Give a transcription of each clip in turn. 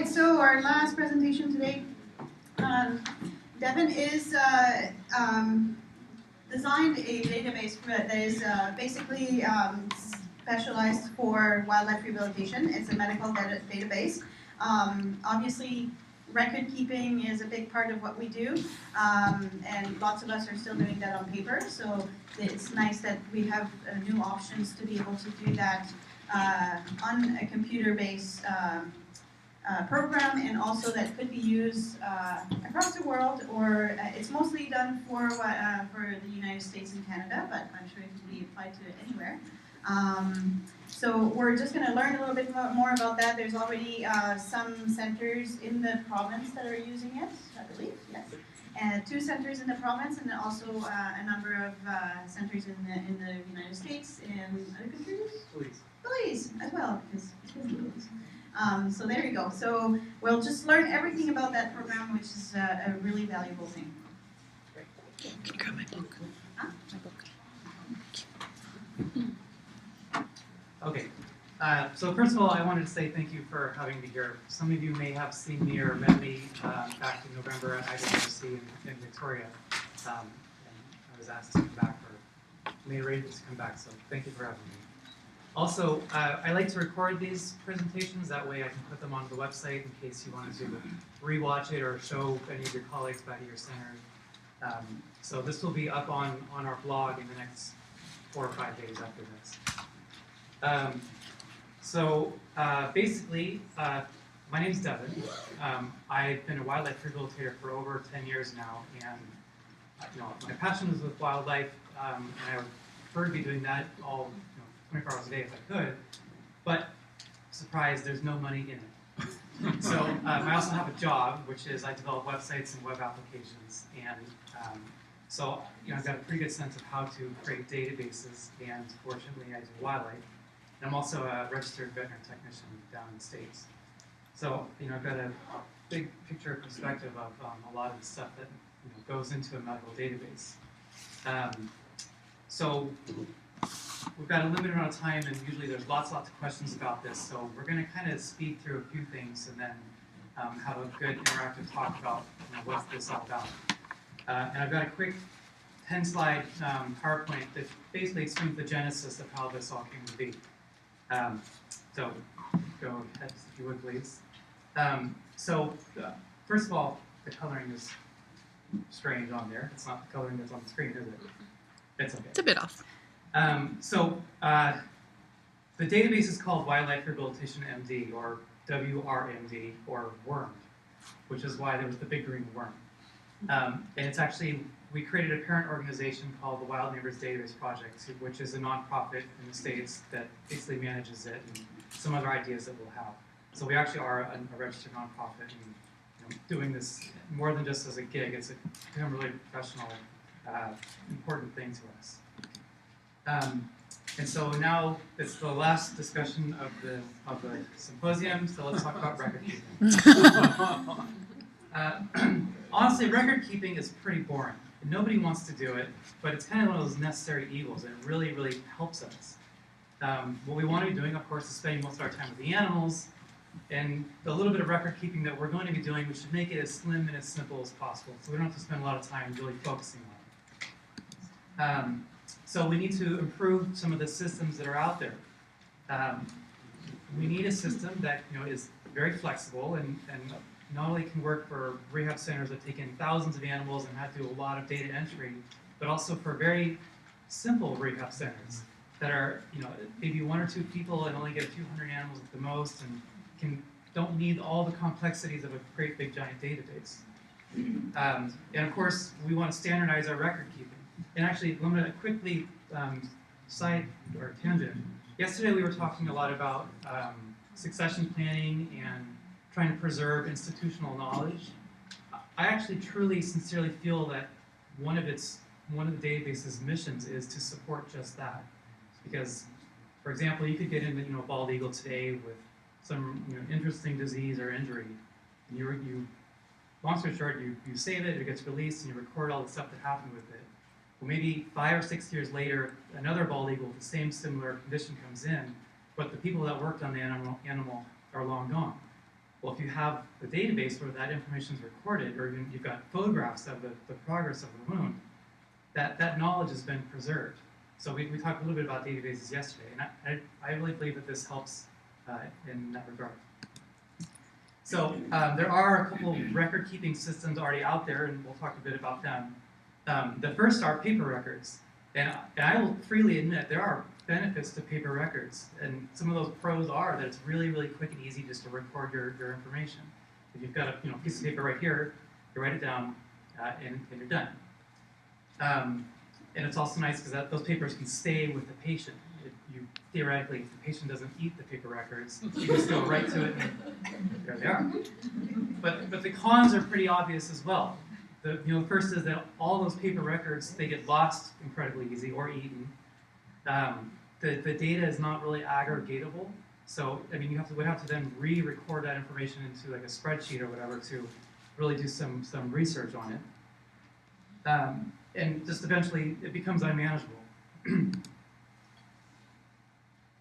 so our last presentation today, Devin is designed a database that is basically specialized for wildlife rehabilitation. It's a medical database. Obviously, record keeping is a big part of what we do, and lots of us are still doing that on paper, so it's nice that we have new options to be able to do that on a computer-based program, and also that could be used across the world, or it's mostly done for the United States and Canada, but I'm sure it can be applied to anywhere. So we're just going to learn a little bit more about that. There's already some centers in the province that are using it, I believe, yes. And 2 centers in the province, and then also a number of centers in the United States and other countries. Belize as well, because so there you go. So we'll just learn everything about that program, which is a really valuable thing. Can you grab my book? Huh? My book. Okay, so first of all, I wanted to say thank you for having me here. Some of you may have seen me or met me back in November at WRMD in Victoria. And I was asked to come back, or made arrangements to come back, so thank you for having me. Also, I like to record these presentations, that way I can put them onto the website in case you wanted to rewatch it or show any of your colleagues back at your center. So this will be up on our blog in the next 4 or 5 days after this. Basically, my name's Devin. I've been a wildlife rehabilitator for over 10 years now, and my passion is with wildlife, and I would prefer to be doing that all 24 hours a day if I could, but surprise, there's no money in it. So I also have a job, which is I develop websites and web applications, and so I've got a pretty good sense of how to create databases, and fortunately I do wildlife. And I'm also a registered veterinary technician down in the States. So I've got a big picture perspective of a lot of the stuff that goes into a medical database. So we've got a limited amount of time, and usually there's lots of questions about this. So we're going to kind of speed through a few things and then have a good interactive talk about what's this all about. And I've got a quick 10-slide PowerPoint that basically explains the genesis of how this all came to be. So go ahead, if you would, please. First of all, the coloring is strange on there. It's not the coloring that's on the screen, is it? It's okay. It's a bit off. The database is called Wildlife Rehabilitation MD, or WRMD, or WRMD, which is why there was the big green worm. And it's actually, we created a parent organization called the Wild Neighbors Database Project, which is a nonprofit in the States that basically manages it and some other ideas that we'll have. So we actually are a registered nonprofit, and doing this more than just as a gig. It's become a really professional, important thing to us. And so now it's the last discussion of the symposium, so let's talk about record keeping. Honestly, record keeping is pretty boring. Nobody wants to do it, but it's kind of one of those necessary evils, and it really, really helps us. What we want to be doing, of course, is spending most of our time with the animals, and the little bit of record keeping that we're going to be doing, we should make it as slim and as simple as possible, so we don't have to spend a lot of time really focusing on it. So we need to improve some of the systems that are out there. We need a system that is very flexible and not only can work for rehab centers that take in thousands of animals and have to do a lot of data entry, but also for very simple rehab centers that are maybe 1 or 2 people and only get a few hundred animals at the most, and don't need all the complexities of a great big giant database. And of course, we want to standardize our record keeping. And actually, I'm going to quickly side or tangent. Yesterday we were talking a lot about succession planning and trying to preserve institutional knowledge. I actually truly, sincerely feel that one of the database's missions is to support just that. Because, for example, you could get into a bald eagle today with some interesting disease or injury. And long story short, you save it, it gets released, and you record all the stuff that happened with it. Well, maybe 5 or 6 years later, another bald eagle with the same similar condition comes in, but the people that worked on the animal are long gone. Well, if you have the database where that information is recorded, or you've got photographs of the progress of the wound, that knowledge has been preserved. So we talked a little bit about databases yesterday, and I really believe that this helps in that regard. So there are a couple record-keeping systems already out there, and we'll talk a bit about them. The first are paper records, and I will freely admit there are benefits to paper records, and some of those pros are that it's really, really quick and easy just to record your information. If you've got a piece of paper right here, you write it down, and you're done. And it's also nice because those papers can stay with the patient. Theoretically, if the patient doesn't eat the paper records, you just go right to it, and there they are. But the cons are pretty obvious as well. The first is that all those paper records, they get lost incredibly easy or eaten. The data is not really aggregatable, so I mean would have to then re-record that information into like a spreadsheet or whatever to really do some research on it, and just eventually it becomes unmanageable.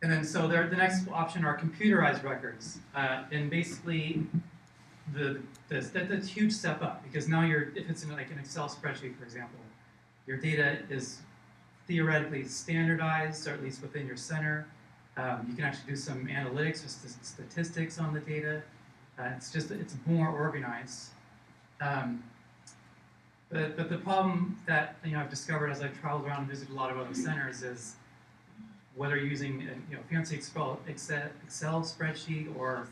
And then so the next option are computerized records, and basically that's a huge step up because now if it's in like an Excel spreadsheet, for example, your data is theoretically standardized, or at least within your center. You can actually do some analytics or statistics on the data. It's more organized. But the problem that I've discovered as I've traveled around and visited a lot of other centers is whether you're using a fancy Excel spreadsheet or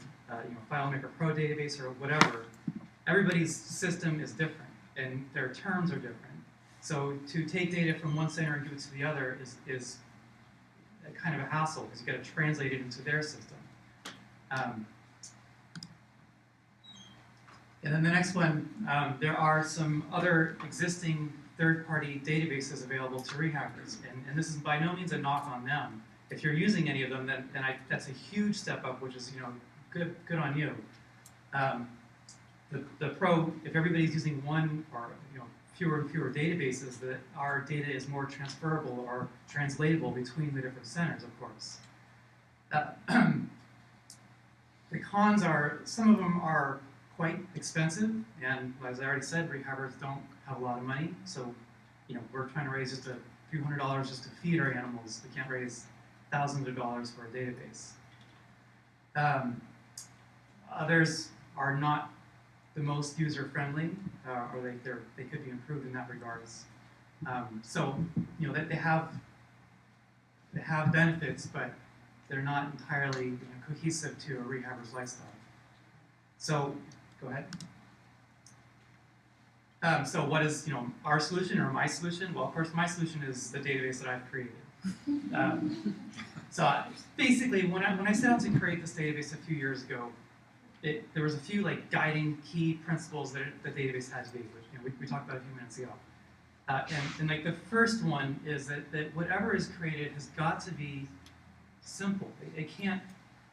FileMaker Pro database or whatever, everybody's system is different and their terms are different. So to take data from one center and give it to the other is kind of a hassle because you've got to translate it into their system. And then the next one, there are some other existing third-party databases available to rehabbers, and this is by no means a knock on them. If you're using any of them, then that's a huge step up, which is good on you. The pro, if everybody's using one or fewer and fewer databases, that our data is more transferable or translatable between the different centers, of course. The cons are, some of them are quite expensive, and as I already said, rehabbers don't have a lot of money, so we're trying to raise just a few $100s just to feed our animals. We can't raise thousands of dollars for a database. Others are not the most user-friendly, or they could be improved in that regards. So they have benefits, but they're not entirely cohesive to a rehabber's lifestyle. So go ahead. So what is our solution or my solution? Well, of course, my solution is the database that I've created. So basically, when I set out to create this database a few years ago, there was a few guiding key principles that the database had to be, which we talked about a few minutes ago. And the first one is that whatever is created has got to be simple. It can't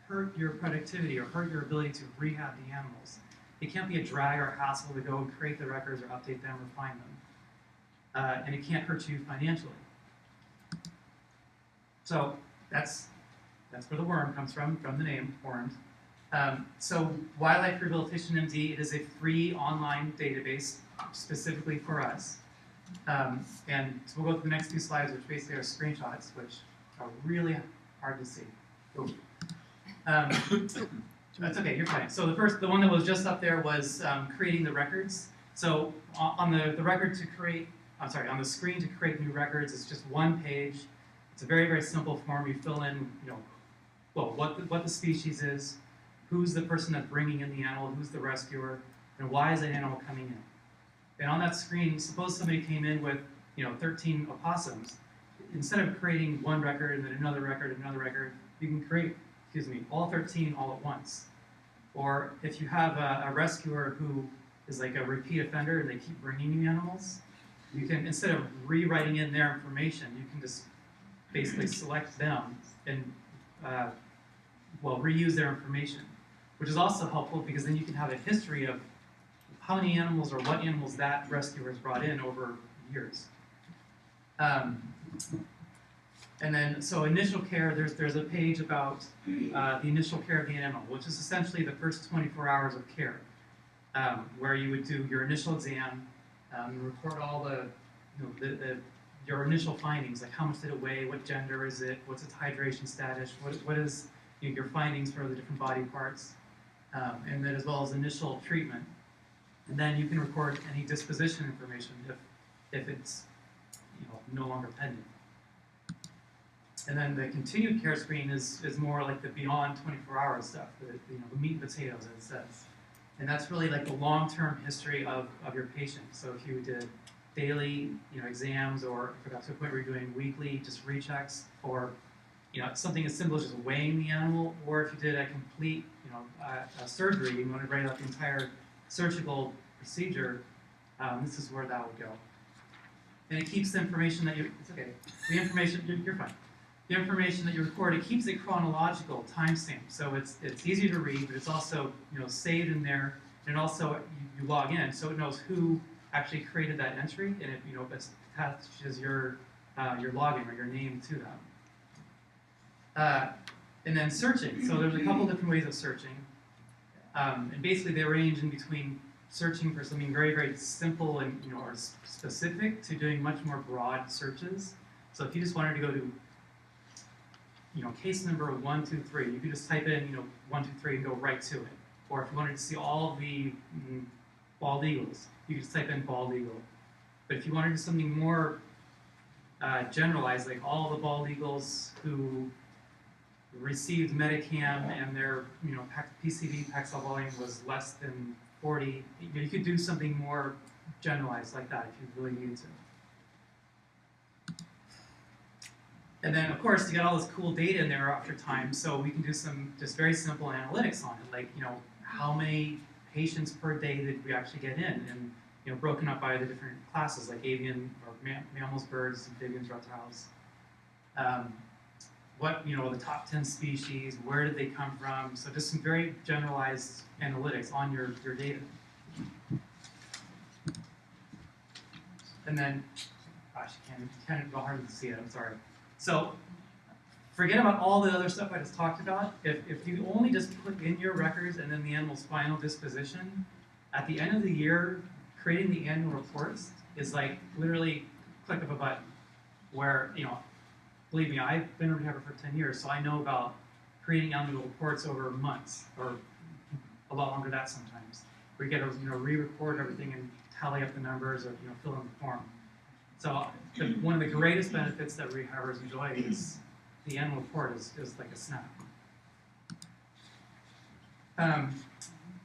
hurt your productivity or hurt your ability to rehab the animals. It can't be a drag or a hassle to go and create the records or update them or find them. And it can't hurt you financially. So that's where the worm comes from the name, worms. So Wildlife Rehabilitation MD, it is a free online database specifically for us. And so we'll go to the next few slides, which basically are screenshots, which are really hard to see. That's okay, you're fine. So the one that was just up there was creating the records. So on the record to create, on the screen to create new records, it's just one page. It's a very, very simple form. You fill in, what the species is, who's the person that's bringing in the animal, who's the rescuer, and why is that animal coming in. And on that screen, suppose somebody came in with 13 opossums. Instead of creating one record and then another record, you can create, all 13 all at once. Or if you have a rescuer who is like a repeat offender and they keep bringing you animals, you can, instead of rewriting in their information, you can just basically select them and reuse their information, which is also helpful because then you can have a history of how many animals or what animals that rescuer has brought in over years. And And then, so initial care, there's a page about the initial care of the animal, which is essentially the first 24 hours of care, where you would do your initial exam, report all your initial findings, like how much did it weigh, what gender is it, what's its hydration status, what is your findings for the different body parts, and then as well as initial treatment. And then you can record any disposition information if it's no longer pending. And then the continued care screen is more like the beyond 24 hours stuff, the meat and potatoes, as it says. And that's really like the long-term history of your patient. So if you did daily exams, or if it got to a point where you're doing weekly just rechecks, or something as simple as just weighing the animal, or if you did a complete a surgery, you want to write out the entire surgical procedure, this is where that would go. And it keeps the information that it's okay. The information, you're fine. The information that you record, it keeps it chronological, timestamp. So it's easy to read, but it's also saved in there, and also you log in, so it knows who actually created that entry, and it attaches your login or your name to them. And then searching. So there's a couple different ways of searching, and basically they range in between searching for something very, very simple and or specific to doing much more broad searches. So if you just wanted to go to case number 1, 2, 3, you could just type in 1, 2, 3 and go right to it. Or if you wanted to see all of the bald eagles, you could just type in bald eagle. But if you wanted to do something more generalized, like all the bald eagles who received Medicam and their PCV Paxil volume was less than 40, you could do something more generalized like that if you really needed to. And then, of course, you got all this cool data in there after time, so we can do some just very simple analytics on it, like how many patients per day did we actually get in, and broken up by the different classes, like avian or mammals, birds, amphibians, reptiles. What the top 10 species, where did they come from? So just some very generalized analytics on your data. And then, gosh, you can't go hard to see it. I'm sorry. So forget about all the other stuff I just talked about. If you only just put in your records and then the animal's final disposition, at the end of the year, creating the annual reports is like literally click of a button. Where believe me, I've been a rehabber for 10 years, so I know about creating annual reports over months, or a lot longer than that sometimes. Where you get to re-record everything and tally up the numbers, or fill in the form. So one of the greatest benefits that rehabbers enjoy is the annual report is like a snap.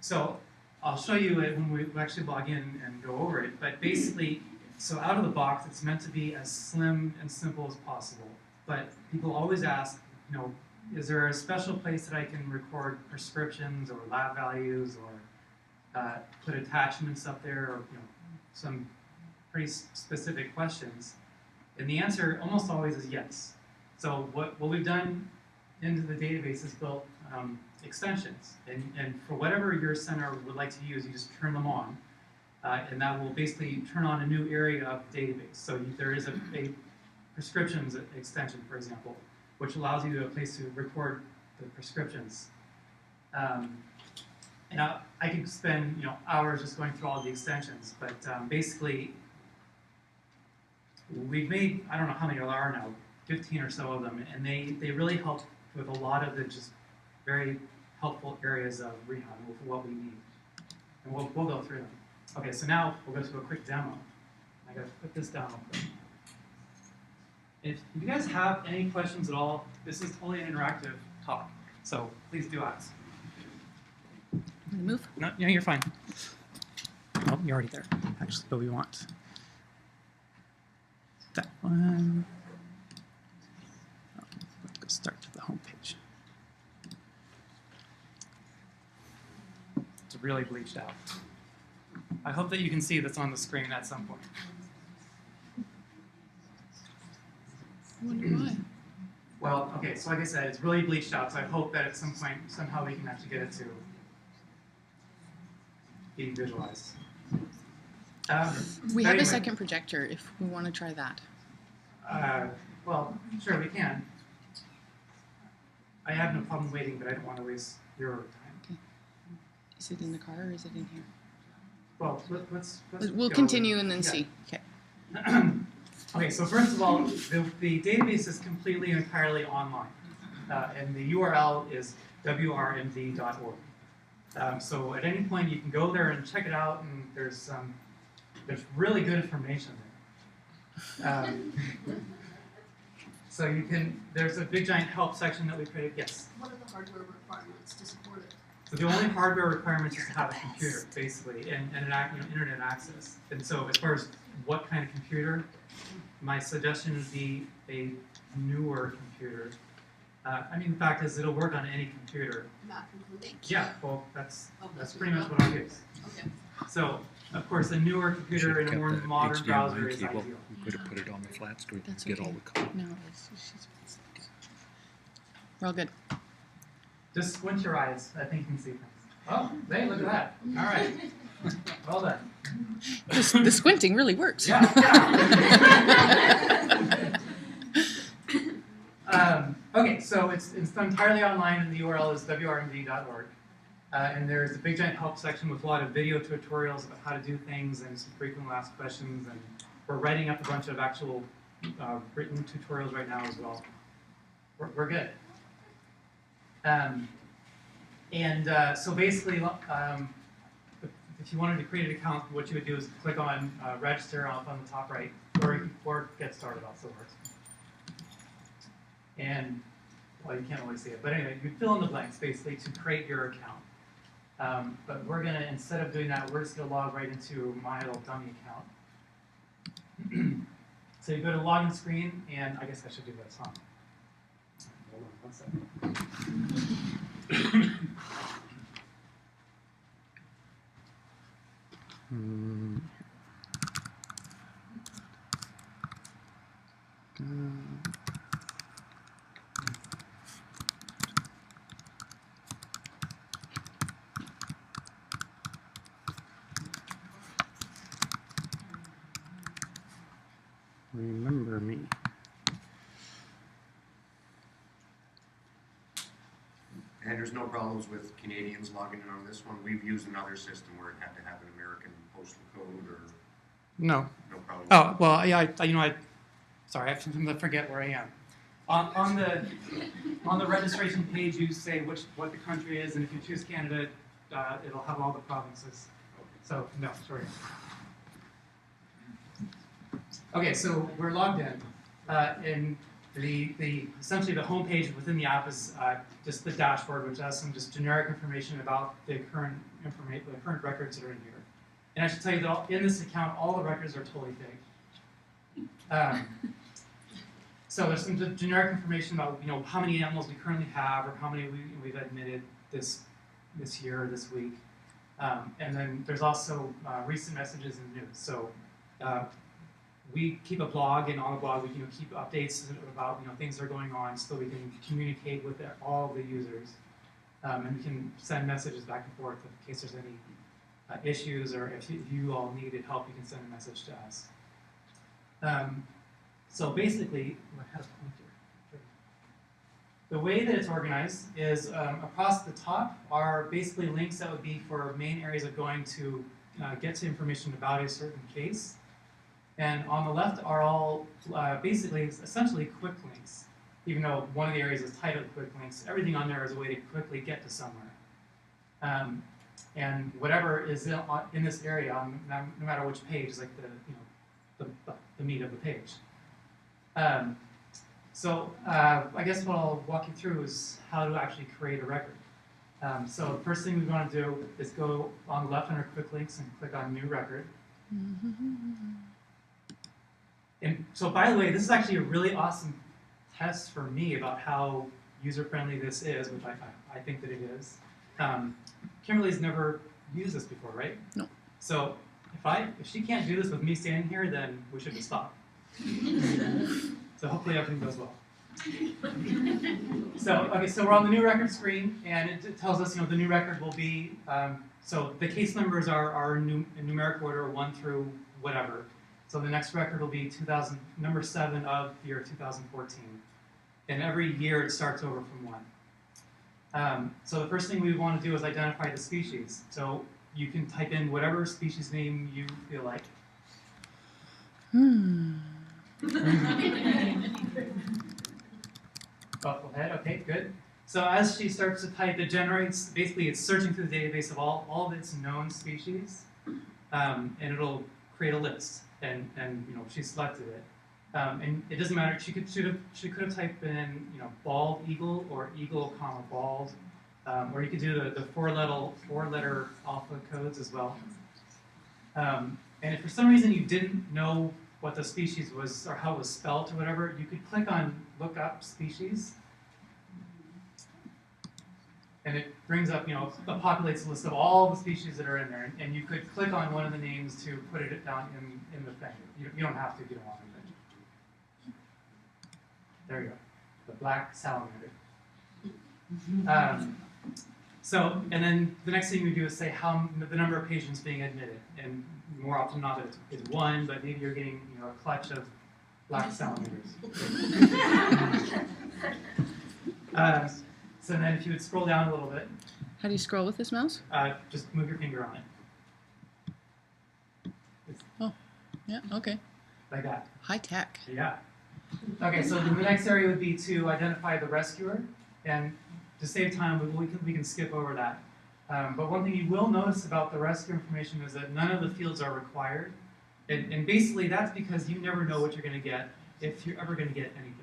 So I'll show you it when we actually log in and go over it. But basically, so out of the box, it's meant to be as slim and simple as possible. But people always ask, is there a special place that I can record prescriptions or lab values, or put attachments up there, or some pretty specific questions? And the answer almost always is yes. So what we've done into the database is built extensions, and for whatever your center would like to use, you just turn them on, and that will basically turn on a new area of the database. So there is a prescriptions extension, for example, which allows you to a place to record the prescriptions. And I could spend hours just going through all the extensions, but basically we've made, I don't know how many there are now, 15 or so of them, and they really help with a lot of the just very helpful areas of rehab with what we need. And we'll go through them. Okay, so now we'll go to a quick demo. I gotta put this down real quick. If you guys have any questions at all, this is totally an interactive talk, so please do ask. Move? No, you're fine. Oh, you're already there, actually, but we want that one. Oh, let's go start to the home page. It's really bleached out. I hope that you can see this on the screen at some point. I wonder why. Well, okay, so like I said, it's really bleached out, so I hope that at some point, somehow we can actually get it to being visualized. We have anyway, a second projector if we want to try that. Well, sure, we can. I have no problem waiting, but I don't want to waste your time. Is it in the car or is it in here? Well, let's We'll go continue and then yeah. see. Okay. Okay, so first of all, the database is completely and entirely online, and the URL is WRMD.org. So at any point you can go there and check it out, and there's really good information there. So you can, there's a big giant help section that we created. Yes? What are the hardware requirements to support it? So the only hardware requirement is to have a computer, basically, and internet access. And so as far as what kind of computer, my suggestion would be a newer computer. I mean, the fact is, it'll work on any computer. Not including? Yeah, well, that's Okay. pretty much what I use. Okay. So, of course, a newer computer and a more modern browser is ideal. We could have put it on the flat screen That's and get okay. all the color. No, we're all good. Just squint your eyes. I think you can see things. Oh, hey, look at that. All right. Well done. The squinting really works. Yeah. Okay, so it's entirely online, and the URL is WRMD.org. And there's a big giant help section with a lot of video tutorials about how to do things and some frequently asked questions. And we're writing up a bunch of actual written tutorials right now as well. We're good. So basically, if you wanted to create an account, what you would do is click on register up on the top right, or get started also works. And, well, you can't really see it, but anyway, you fill in the blanks basically to create your account. But we're gonna, instead of doing that, we're just gonna log right into my little dummy account. So you go to login screen, and I guess I should do this, huh? Hold on 1 second. Remember me. And there's no problems with Canadians logging in on this one. We've used another system where it had to have an American postal code or No. no problem. Oh, well, yeah, sorry, I forget where I am. On the registration page, you say what the country is, and if you choose Canada, it'll have all the provinces. So, no, sorry. Okay, so we're logged in, and essentially the home page within the app is just the dashboard, which has some just generic information about the current records that are in here. And I should tell you that in this account, all the records are totally fake. So there's some generic information about how many animals we currently have, or how many we've admitted this year or this week. And then there's also recent messages and news. So we keep a blog, and on the blog we keep updates about things that are going on, so we can communicate with all the users, and we can send messages back and forth in case there's any issues, or if you all needed help, you can send a message to us. So basically, I had a point here. The way that it's organized is across the top are basically links that would be for main areas of going to get to information about a certain case. And on the left are all basically, essentially quick links. Even though one of the areas is titled quick links, everything on there is a way to quickly get to somewhere. And whatever is in this area, no matter which page, is like the meat of the page. So I guess what I'll walk you through is how to actually create a record. So the first thing we want to do is go on the left under quick links and click on new record. And so, by the way, this is actually a really awesome test for me about how user-friendly this is, which I think that it is. Kimberly's never used this before, right? No. So if she can't do this with me standing here, then we should just stop. So hopefully everything goes well. So we're on the new record screen, and it tells us, the new record will be, so the case numbers are in numeric order, 1 through whatever. So the next record will be number 7 of the year 2014. And every year it starts over from 1. So the first thing we want to do is identify the species. So you can type in whatever species name you feel like. Bufflehead, okay, good. So as she starts to type, it generates, basically it's searching through the database of all of its known species, and it'll create a list, and she selected it. And it doesn't matter, she could have typed in, bald eagle, or eagle, bald, or you could do the four-letter alpha codes as well. And if for some reason you didn't know what the species was, or how it was spelled, or whatever, you could click on Look Up Species, and it brings up, it populates a list of all the species that are in there, and you could click on one of the names to put it down in the thing. You don't have to if you don't want to. There you go, the black salamander. And then the next thing you do is say the number of patients being admitted, and more often than not it's 1, but maybe you're getting a clutch of black salamanders. So then if you would scroll down a little bit. How do you scroll with this mouse? Just move your finger on it. Yeah, okay. Like that. High tech. Yeah. Okay, so the next area would be to identify the rescuer, and to save time, we can skip over that. But one thing you will notice about the rescue information is that none of the fields are required, and basically that's because you never know what you're going to get if you're ever going to get anything.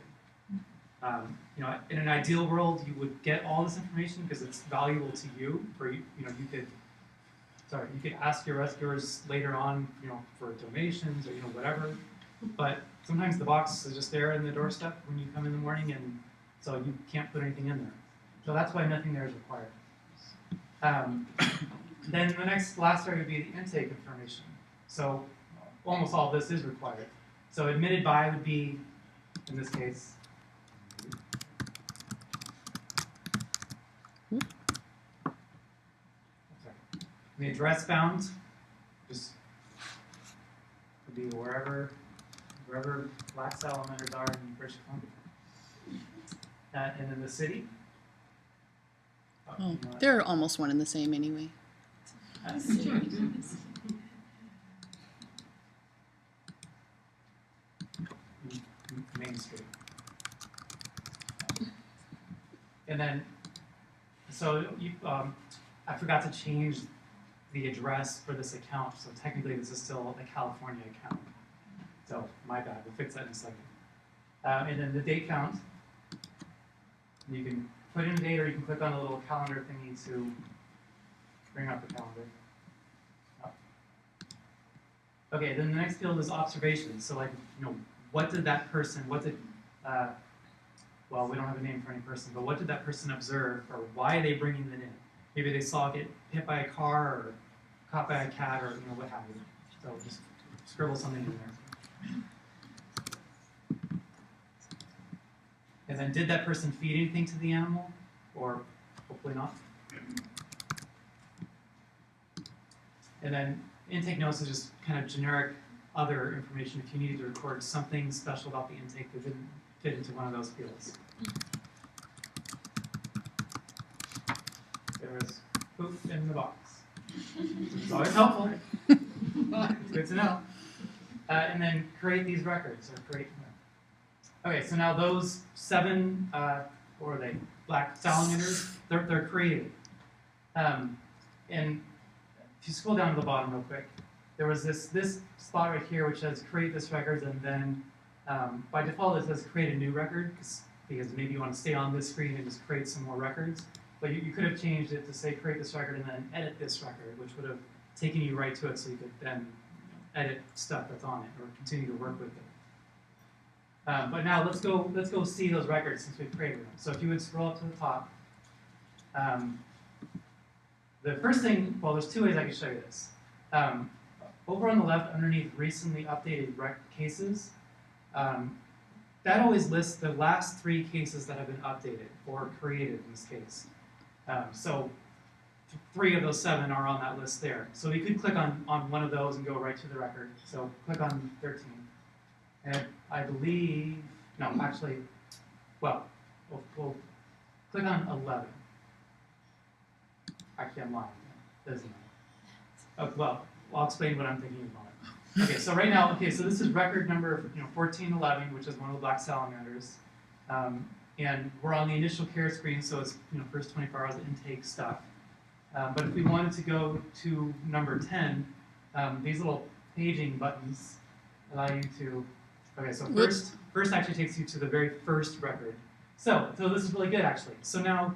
In an ideal world, you would get all this information because it's valuable to you. You could ask your rescuers later on, for donations or whatever. But sometimes the box is just there in the doorstep when you come in the morning, and so you can't put anything in there. So that's why nothing there is required. Then the last area would be the intake information. So almost all this is required. So admitted by would be, in this case, the address found just would be wherever black salamanders are in British Columbia. And then the city. Oh, they're almost one and the same anyway. Main Street. And then, so I forgot to change the address for this account, so technically this is still a California account. So my bad, we'll fix that in a second. And then the date count. You can put in a date, or you can click on a little calendar thingy to bring up the calendar. Oh. Okay, then the next field is observations. So what did that person, well, we don't have a name for any person, but what did that person observe, or why are they bringing it in? Maybe they saw it get hit by a car, or caught by a cat, or what have you. So just scribble something in there. And then did that person feed anything to the animal, or hopefully not? And then intake notes is just kind of generic other information if you needed to record something special about the intake that didn't fit into one of those fields. There was poop in the box. It's always helpful. It's good to know. And then create these records, or create. Okay, so now those 7, what are they? Black salamanders. They're created. And if you scroll down to the bottom real quick, there was this spot right here which says create this record, and then by default it says create a new record because maybe you want to stay on this screen and just create some more records. But you could have changed it to say create this record and then edit this record, which would have taken you right to it, so you could then edit stuff that's on it or continue to work with it. But now let's go see those records since we've created them. So if you would scroll up to the top, the first thing, well, there's 2 ways I can show you this. Over on the left, underneath recently updated cases, that always lists the last 3 cases that have been updated or created in this case. So 3 of those 7 are on that list there. So we could click on one of those and go right to the record. So click on 13. And I believe, no, actually, well, we'll click on 11. Actually, I'm lying. Doesn't matter. Well, I'll explain what I'm thinking about. Okay, so right now, so this is record number 1411, which is one of the black salamanders. And we're on the initial care screen, so it's first 24 hours of intake stuff. But if we wanted to go to number 10, these little paging buttons allow you to. Okay, so first actually takes you to the very first record. So this is really good actually. So now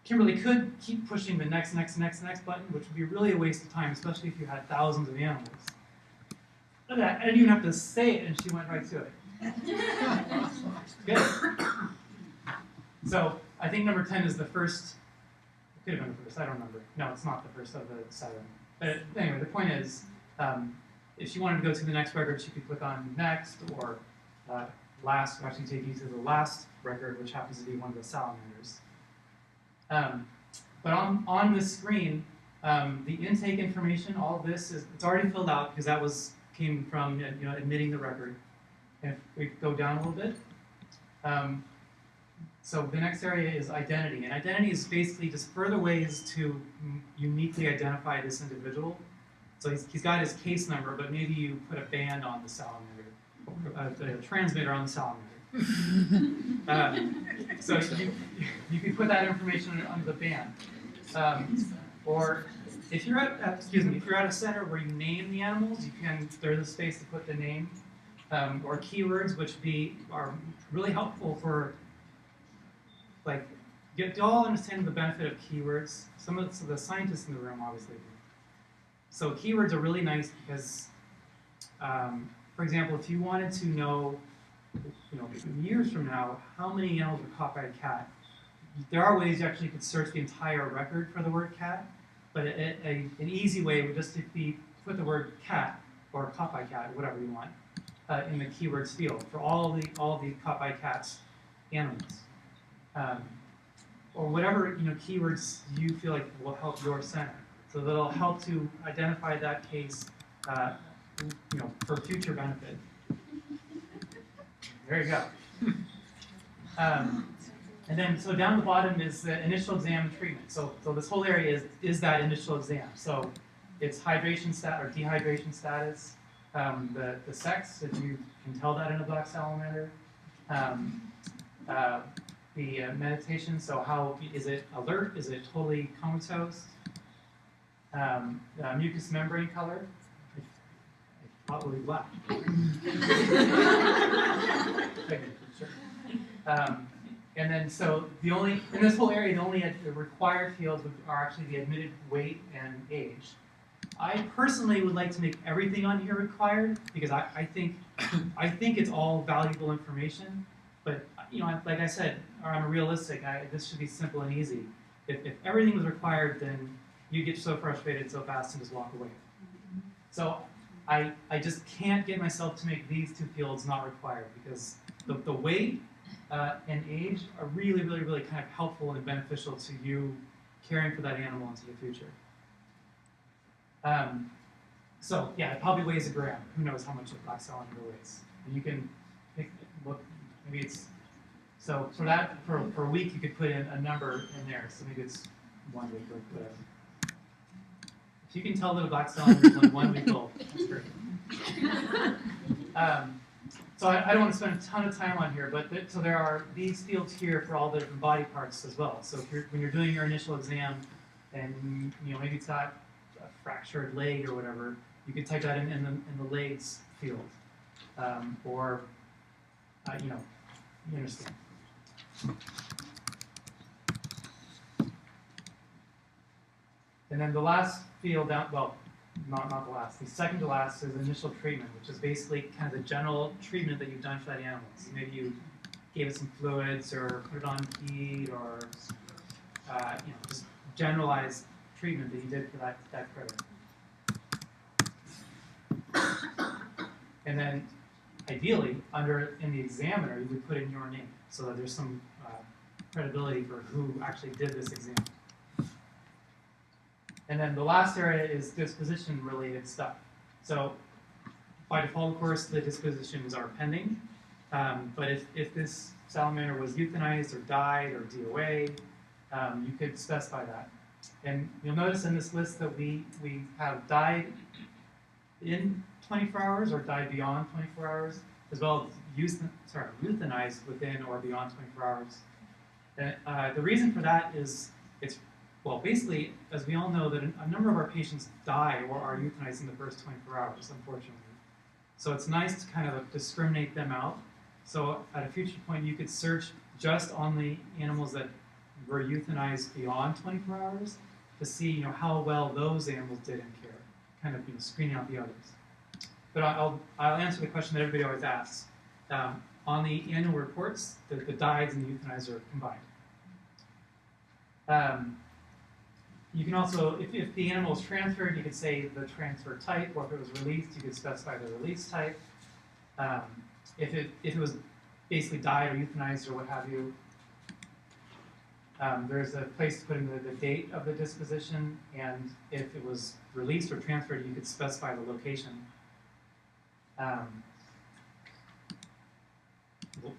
Kimberly could keep pushing the next button, which would be really a waste of time, especially if you had thousands of animals. Look at that! I didn't even have to say it, and she went right to it. Good. So I think number 10 is the first. It could have been the first. I don't remember. No, it's not the first of the 7. But anyway, the point is, if she wanted to go to the next record, she could click on next or last, would actually take you to the last record, which happens to be one of the salamanders. But on this screen, the intake information, all of this it's already filled out because that came from admitting the record. And if we go down a little bit, so the next area is identity, and identity is basically just further ways to uniquely identify this individual. So he's got his case number, but maybe you put a band on the salamander, a transmitter on the salamander. So you can put that information under the band. Or if you're at a center where you name the animals, there's a space to put the name or keywords, which are really helpful for you all understand the benefit of keywords. Some of the scientists in the room obviously do. So keywords are really nice because, for example, if you wanted to know, years from now, how many animals were caught by a cat, there are ways you actually could search the entire record for the word cat, but an easy way would just be put the word cat or caught by cat, whatever you want, in the keywords field for all the caught by cats animals, or whatever keywords you feel like will help your center. So that'll help to identify that case, for future benefit. There you go. And then, so down the bottom is the initial exam and treatment. So this whole area is that initial exam. So it's hydration or dehydration status, the sex, if you can tell that in a black salamander, the meditation. So how is it alert? Is it totally comatose? Mucous membrane color, probably black. And then, so in this whole area, the required fields are actually the admitted weight and age. I personally would like to make everything on here required because I think it's all valuable information. But like I said, I'm realistic. This should be simple and easy. If everything was required, then you get so frustrated so fast and just walk away. So I just can't get myself to make these 2 fields not required because the weight and age are really, really, really kind of helpful and beneficial to you caring for that animal into the future. So yeah, it probably weighs a gram. Who knows how much a black salamander weighs? And you can look. Maybe it's so for that for a week you could put in a number in there. So maybe it's 1 week or whatever. If you can tell that a black salamander is 1 week old, that's great. So I don't want to spend a ton of time on here, but so there are these fields here for all the different body parts as well. So when you're doing your initial exam, and maybe it's got a fractured leg or whatever, you could type that in the legs field, or you understand. And then the last field down, well, not the last, the second to last is initial treatment, which is basically kind of the general treatment that you've done for that animal. So maybe you gave it some fluids or put it on heat or just generalized treatment that you did for that critter. And then ideally, in the examiner, you would put in your name so that there's some credibility for who actually did this exam. And then the last area is disposition-related stuff. So by default, of course, the dispositions are pending. But if this salamander was euthanized or died or DOA, you could specify that. And you'll notice in this list that we have died in 24 hours or died beyond 24 hours, as well as euthanized within or beyond 24 hours. And, the reason for that is well, basically, as we all know, that a number of our patients die or are euthanized in the first 24 hours, unfortunately. So it's nice to kind of discriminate them out. So at a future point, you could search just on the animals that were euthanized beyond 24 hours to see, how well those animals did in care, kind of, screening out the others. But I'll answer the question that everybody always asks. On the annual reports, the dieds and the euthanized are combined. You can also, if the animal is transferred, you could say the transfer type, or if it was released, you could specify the release type. If it was basically died or euthanized or what have you, there's a place to put in the date of the disposition, and if it was released or transferred, you could specify the location.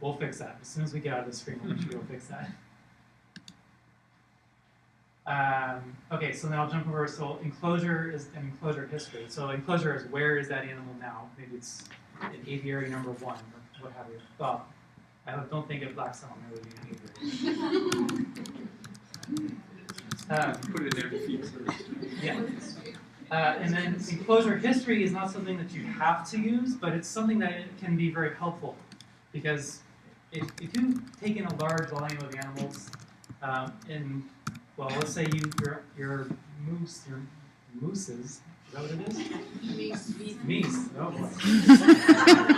We'll fix that. As soon as we get out of the screen, we'll make sure we'll fix that. Okay, so then I'll jump over. So enclosure is an enclosure history. So enclosure is where is that animal now? Maybe it's in aviary number 1 or what have you. Well, I don't think a black salamander would be an aviary. Put it in there to feed first. Yeah. And then enclosure history is not something that you have to use, but it's something that can be very helpful. Because if you take in a large volume of animals, well, let's say your mooses, is that what it is? Meese. Oh boy. I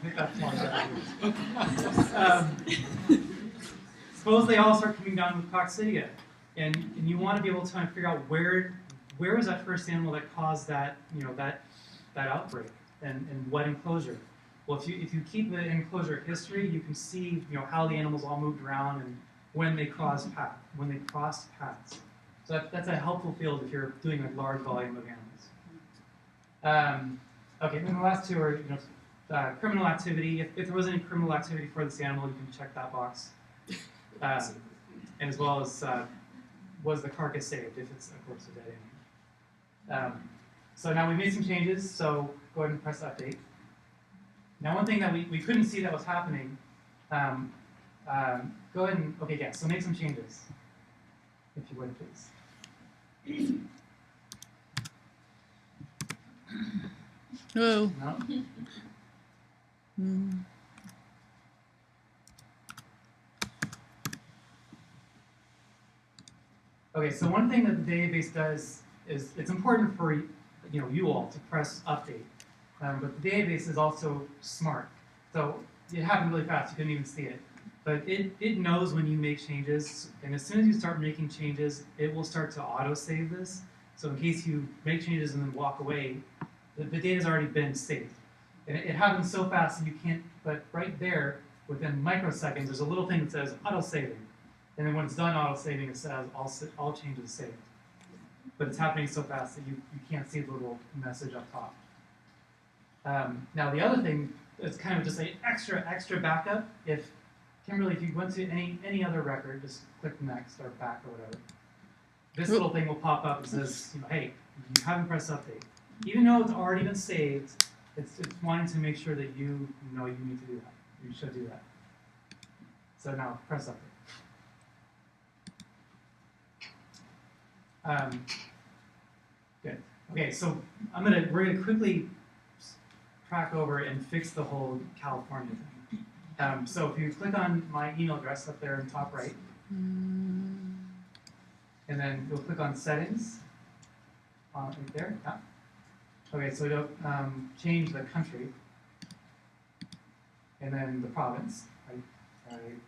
think that's one. Suppose they all start coming down with coccidia, and you want to be able to kind of figure out where was that first animal that caused that that outbreak, and what enclosure. Well, if you keep the enclosure history, you can see how the animals all moved around and when they crossed paths. So that's a helpful field if you're doing a large volume of animals. Okay, and then the last two are criminal activity. If there was any criminal activity for this animal, you can check that box. And as well as was the carcass saved if it's of course a dead animal. So now we made some changes. So go ahead and press update. Now one thing that we couldn't see that was happening. Go ahead and, okay, yeah, so make some changes, if you would, please. Whoa. No? Okay, so one thing that the database does is it's important for you all to press update, but the database is also smart. So it happened really fast, you couldn't even see it. But it knows when you make changes, and as soon as you start making changes, it will start to auto-save this. So in case you make changes and then walk away, the data's already been saved. And it happens so fast that you can't, but right there, within microseconds, there's a little thing that says auto-saving. And then when it's done auto-saving, it says all changes saved. But it's happening so fast that you can't see the little message up top. Now the other thing is kind of just an extra backup. Kimberly, if you went to any other record, just click next or back or whatever. This little thing will pop up and says, hey, you haven't pressed update. Even though it's already been saved, it's wanting to make sure that you know you need to do that. You should do that. So now press update. Good. Okay, so we're gonna quickly track over and fix the whole California thing. So if you click on my email address up there in the top right, and then you'll click on settings, right there. Yeah. Okay, so you'll change the country, and then the province, right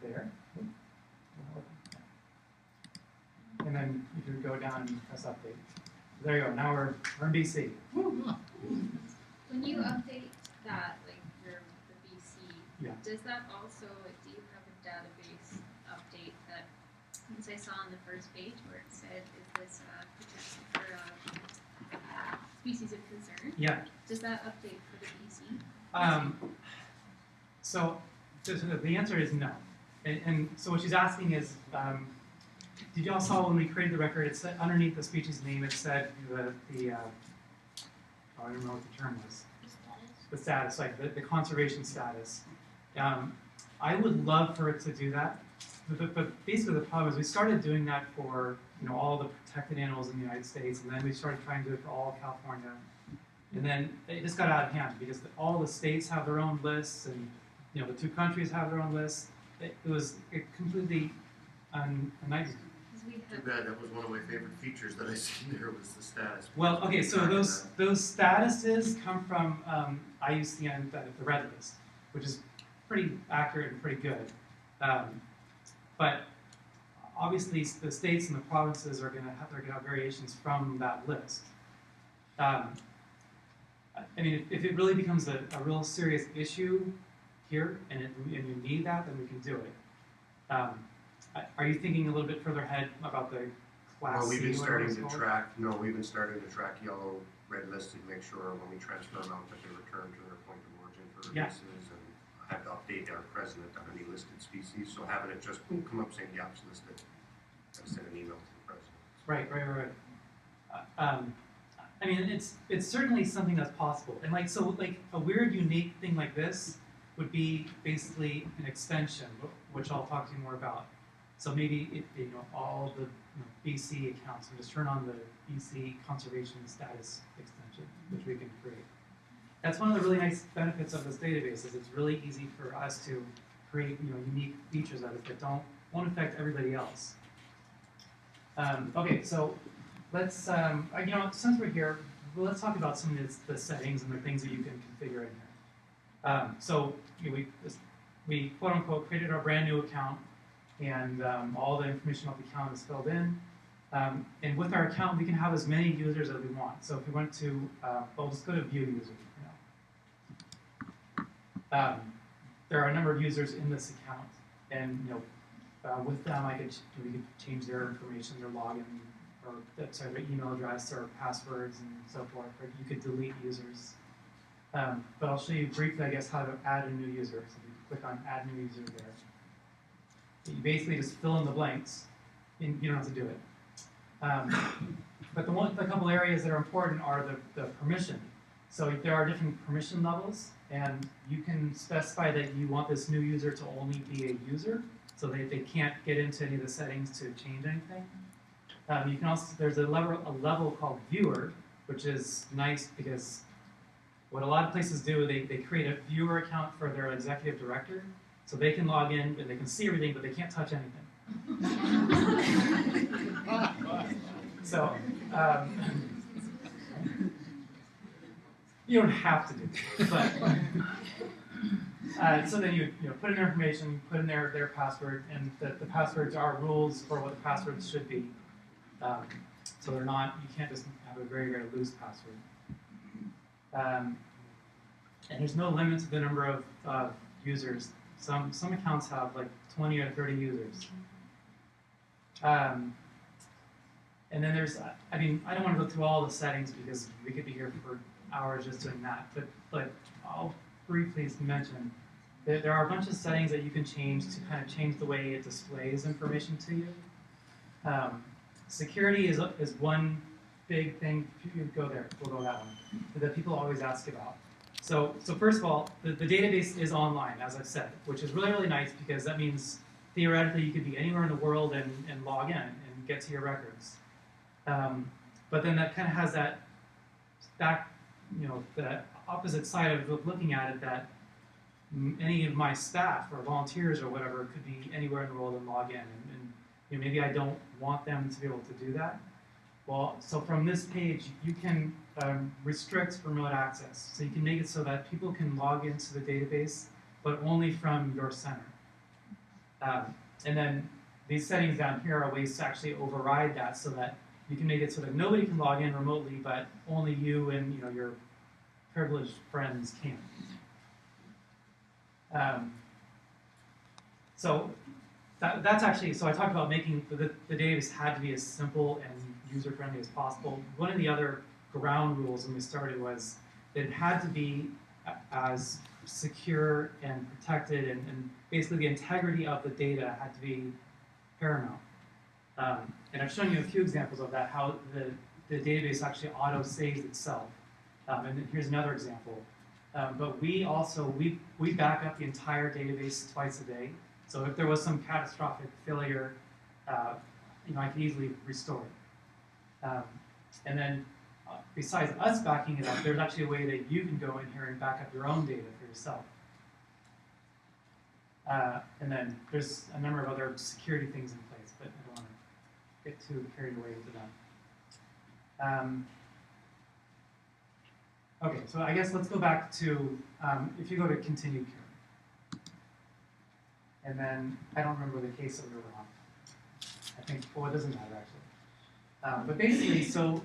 there. And then you can go down and press update. There you go. Now we're in BC. When you update that, like the BC, Yeah. does that also, do you have a database update that since I saw on the first page where it said it was protected for species of concern. Yeah. Does that update for the BC? So the answer is no. And so what she's asking is, did y'all saw when we created the record, it said underneath the species name, it said I don't know what the term was. The status, like the conservation status. I would love for it to do that, but basically the problem is we started doing that for all the protected animals in the United States, and then we started trying to do it for all of California, and then it just got out of hand because all the states have their own lists, and the two countries have their own lists. It was completely a nightmare. Too bad, that was one of my favorite features that I seen there was the status. Well, okay, so those statuses come from IUCN, the red list, which is pretty accurate and pretty good. But obviously, the states and the provinces are going to have variations from that list. I mean, if it really becomes a real serious issue here, and you need that, then we can do it. Are you thinking a little bit further ahead about the class? Well, we've been C, starting whatever to it's track. No, we've been starting to track yellow, red listed, make sure when we transfer them out that they return to their point of origin for Yeah. releases, and I have to update our president on any listed species. So having it just come up saying, yeah, it's listed, I send an email to the president. Right. I mean, it's certainly something that's possible, and like a weird, unique thing like this would be basically an extension, which I'll talk to you more about. So maybe all the BC accounts, and just turn on the BC conservation status extension, which we can create. That's one of the really nice benefits of this database. Is it's really easy for us to create unique features of it that won't affect everybody else. Okay, so let's since we're here, let's talk about some of the settings and the things that you can configure in here. So we quote unquote created our brand new account. And all the information about the account is filled in. And with our account, we can have as many users as we want. So if we went to, we'll just go to view user. There are a number of users in this account, and with them, we could change their information, their login, or their email address, or passwords, and so forth. Or you could delete users. But I'll show you briefly, I guess, how to add a new user. So you click on Add New User there. You basically just fill in the blanks, and you don't have to do it. But the couple areas that are important are the permission. So there are different permission levels, and you can specify that you want this new user to only be a user, so they can't get into any of the settings to change anything. You can also, there's a level called viewer, which is nice because what a lot of places do, they create a viewer account for their executive director, so they can log in and they can see everything, but they can't touch anything. So you don't have to do that, but so then you put in their information, put in their password, and the passwords are rules for what the passwords should be. So they're not, you can't just have a very, very loose password. And there's no limit to the number of users. Some accounts have like 20 or 30 users. And then there's, I mean, I don't want to go through all the settings because we could be here for hours just doing that. But I'll briefly mention that there are a bunch of settings that you can change to kind of change the way it displays information to you. Security is one big thing. If you go there, we'll go that one, that people always ask about. So first of all, the database is online, as I've said, which is really, really nice because that means theoretically you could be anywhere in the world and log in and get to your records. But then that kind of has that back, the opposite side of looking at it, that any of my staff or volunteers or whatever could be anywhere in the world and log in, and maybe I don't want them to be able to do that. Well, so from this page, you can restrict remote access. So you can make it so that people can log into the database, but only from your center. And then these settings down here are ways to actually override that so that you can make it so that nobody can log in remotely, but only you and your privileged friends can. So that's actually, so I talked about making, the database had to be as simple and user-friendly as possible. One of the other ground rules when we started was that it had to be as secure and protected, and basically the integrity of the data had to be paramount. And I've shown you a few examples of that, how the database actually auto-saves itself. And here's another example. But we also, we back up the entire database twice a day. So if there was some catastrophic failure, I could easily restore it. And then besides us backing it up, there's actually a way that you can go in here and back up your own data for yourself. And then there's a number of other security things in place, but I don't want to get too carried away with them. Okay, so I guess let's go back to, if you go to continued care. And then, I don't remember the case that we were on. I think, well, it doesn't matter actually. But basically, so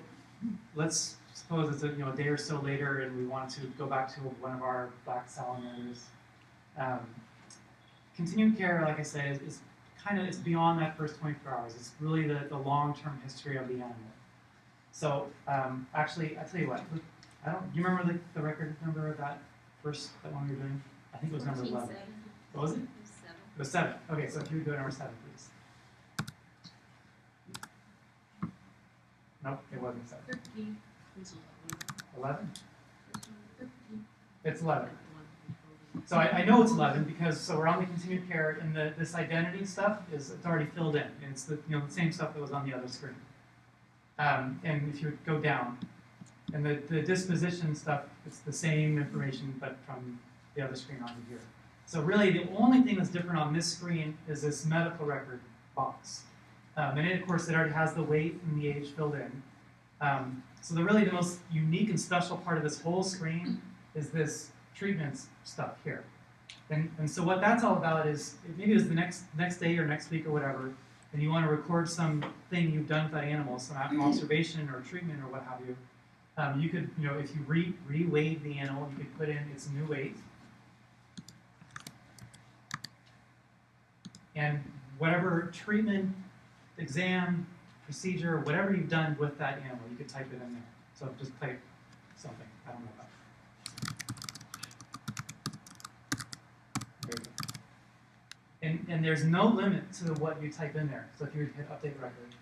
let's suppose it's a day or so later and we want to go back to one of our black salamanders. Continued care, like I said, is kind of, it's beyond that first 24 hours. It's really the long-term history of the animal. So actually, I'll tell you what, do you remember the record number of that one we were doing? I think it was number 11. What was it? It was 7. Okay, so if you would go to number 7, please. Nope, it wasn't 7. 13. 11? It's 11. So I know it's 11 because, so we're on the continued care, and this identity stuff it's already filled in. And it's the same stuff that was on the other screen. And if you go down, and the disposition stuff, it's the same information, but from the other screen onto here. So really, the only thing that's different on this screen is this medical record box. And it, of course, it already has the weight and the age filled in. So really the most unique and special part of this whole screen is this treatment stuff here. And so what that's all about is, maybe it's the next day or next week or whatever, and you want to record something you've done with that animal, some observation or treatment or what have you. You could, if you re-weighed the animal, you could put in its new weight. And whatever treatment, exam, procedure, whatever you've done with that animal, you could type it in there. So just type something. I don't know about it. And there's no limit to what you type in there. So if you hit update record,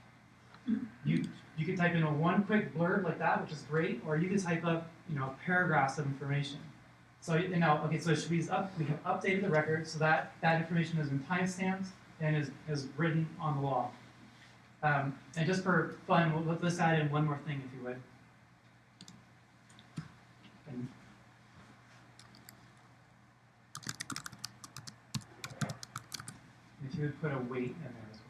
you could type in one quick blurb like that, which is great, or you could type up paragraphs of information. So now, okay, so we have updated the record so that information has been timestamped and is written on the log. And just for fun, let's add in one more thing, if you would. And if you would put a weight in there as well.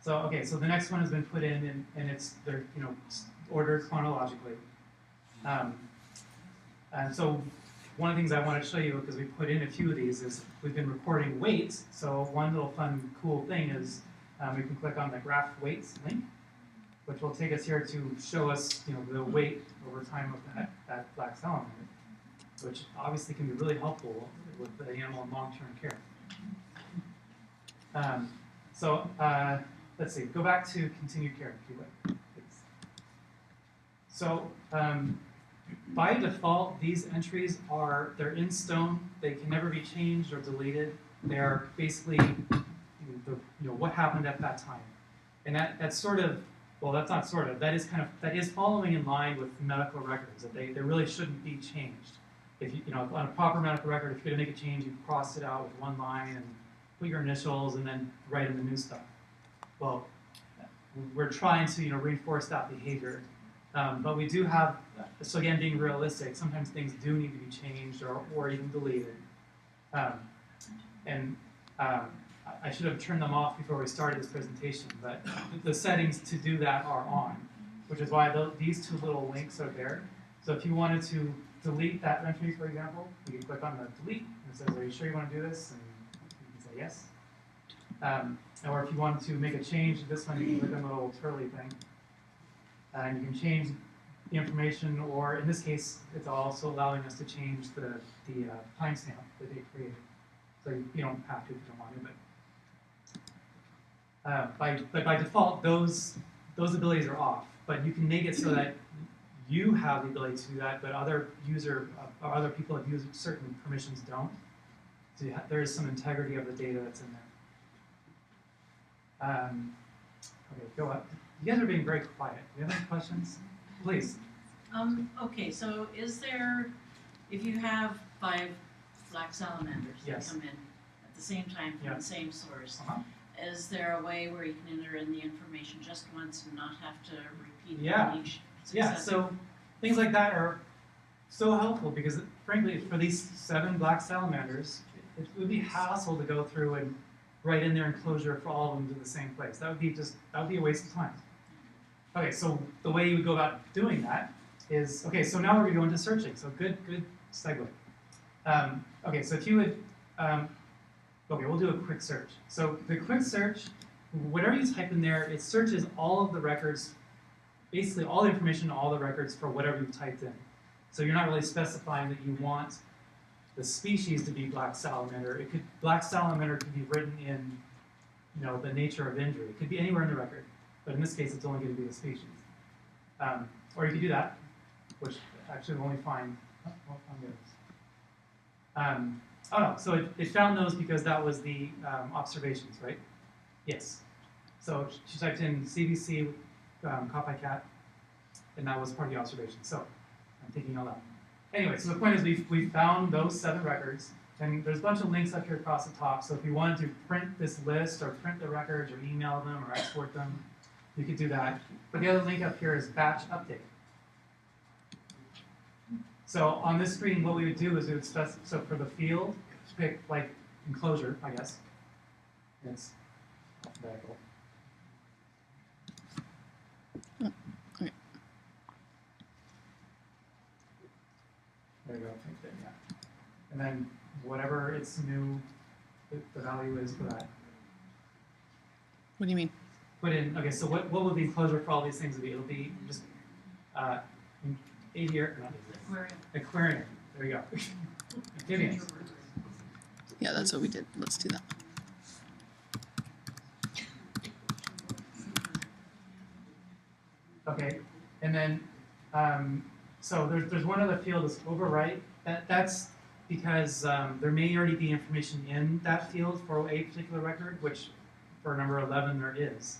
So okay, so the next one has been put in, and they're ordered chronologically. And so one of the things I wanted to show you, because we put in a few of these, is we've been recording weights. So one little fun, cool thing is we can click on the graph weights link, which will take us here to show us the weight over time of that black salamander, which obviously can be really helpful with the animal in long-term care. Let's see, go back to continued care, if you would, please. So by default, these entries they're in stone. They can never be changed or deleted. They are basically what happened at that time. And that's sort of, well, that's not sort of, that is following in line with medical records, that they really shouldn't be changed. If on a proper medical record, if you're gonna make a change, you cross it out with one line and put your initials and then write in the new stuff. Well, we're trying to reinforce that behavior, but we do have, so again, being realistic, sometimes things do need to be changed or even deleted. I should have turned them off before we started this presentation, but the settings to do that are on, which is why these two little links are there. So if you wanted to delete that entry, for example, you can click on the delete, and it says, are you sure you want to do this? And you can say yes. Or if you wanted to make a change to this one, you can click on the little twirly thing. And you can change the information, or in this case, it's also allowing us to change the timestamp that they created. So you don't have to if you don't want to, but by default, those abilities are off. But you can make it so that you have the ability to do that, but other or other people that use certain permissions don't. So there is some integrity of the data that's in there. Okay, go up. You guys are being very quiet. Do you have any questions? Please. Okay, so is there, if you have 5 black salamanders that Yes. come in at the same time from Yeah. the same source, Uh-huh. is there a way where you can enter in the information just once and not have to repeat Yeah. each Yeah, successive? so things like that are so helpful because, frankly, for these 7 black salamanders, it would be hassle to go through and write in their enclosure for all of them to the same place. That would be a waste of time. Okay, so the way you would go about doing that is, okay, so now we're going to go into searching. So good segue. Okay, so if you would, okay, we'll do a quick search. So the quick search, whatever you type in there, it searches all of the records, basically all the information, all the records for whatever you've typed in. So you're not really specifying that you want the species to be black salamander. Black salamander could be written in, the nature of injury. It could be anywhere in the record, but in this case, it's only going to be the species. Or you could do that, which actually will only find. Oh no, so it found those because that was the observations, right? Yes. So she typed in CBC, caught by cat, and that was part of the observation. So I'm thinking out loud. Anyway, so the point is we found those 7 records, and there's a bunch of links up here across the top. So if you wanted to print this list or print the records or email them or export them, you could do that. But the other link up here is batch update. So on this screen, what we would do is we would specify, so for the field, pick like enclosure, I guess. It's alphabetical. Okay. There you go, right there, yeah. And then whatever its new, the value is for that. What do you mean? Put in, okay, so what will the enclosure for all these things be? It'll be just aviary, not aviary, aquarium. There you go. Amphibians. Yeah, that's what we did. Let's do that. Okay, and then so there's one other field that's over right. That's because there may already be information in that field for a particular record, which for number 11 there is.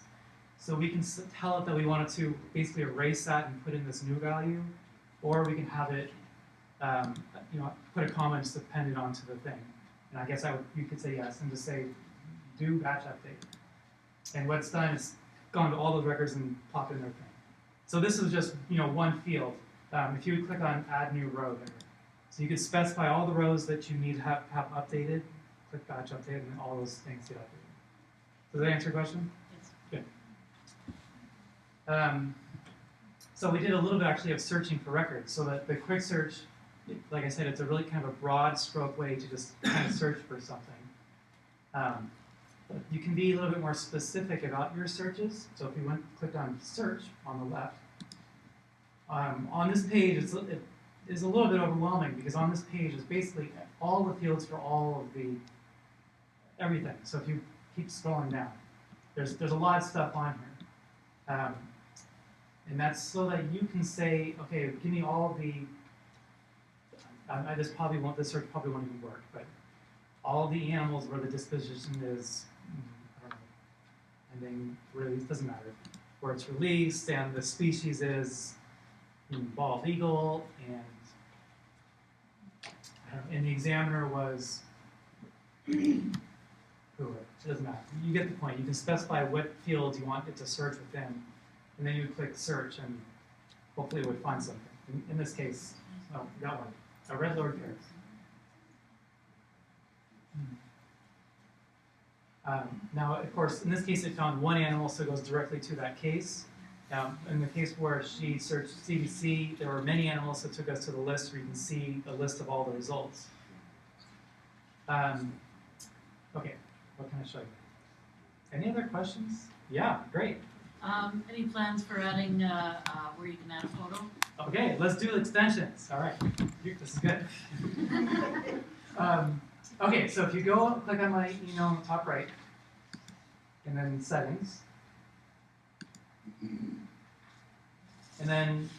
So we can tell it that we wanted to basically erase that and put in this new value, or we can have it, put a comment just appended onto the thing. And I guess you could say yes and just say do batch update. And what it's done is gone to all those records and plopped in their thing. So this is just one field. If you would click on add new row there, so you could specify all the rows that you need to have updated. Click batch update, and all those things get updated. Does that answer your question? Yes. Good. So we did a little bit actually of searching for records. So that the quick search, like I said, it's a really kind of a broad stroke way to just kind of search for something. You can be a little bit more specific about your searches. So if you clicked on search on the left, on this page it is a little bit overwhelming because on this page is basically all the fields for all of the everything. So if you keep scrolling down, there's a lot of stuff on here. And that's so that you can say, okay, give me all the, this search probably won't even work, but all the animals where the disposition is, I don't know, ending, release, doesn't matter, where it's released, and the species is bald eagle, and the examiner was, it doesn't matter. You get the point. You can specify what fields you want it to search within, and then you would click search, and hopefully it would find something. In this case, oh, we got one. A red Lord Paris. Now, of course, in this case, it found one animal, so it goes directly to that case. In the case where she searched CBC, there were many animals, so it took us to the list where you can see a list of all the results. Okay, what can I show you? Any other questions? Yeah, great. Any plans for adding where you can add a photo Okay, let's do extensions. All right, this is good. Okay, so if you go click on my email on the top right, and then settings, and then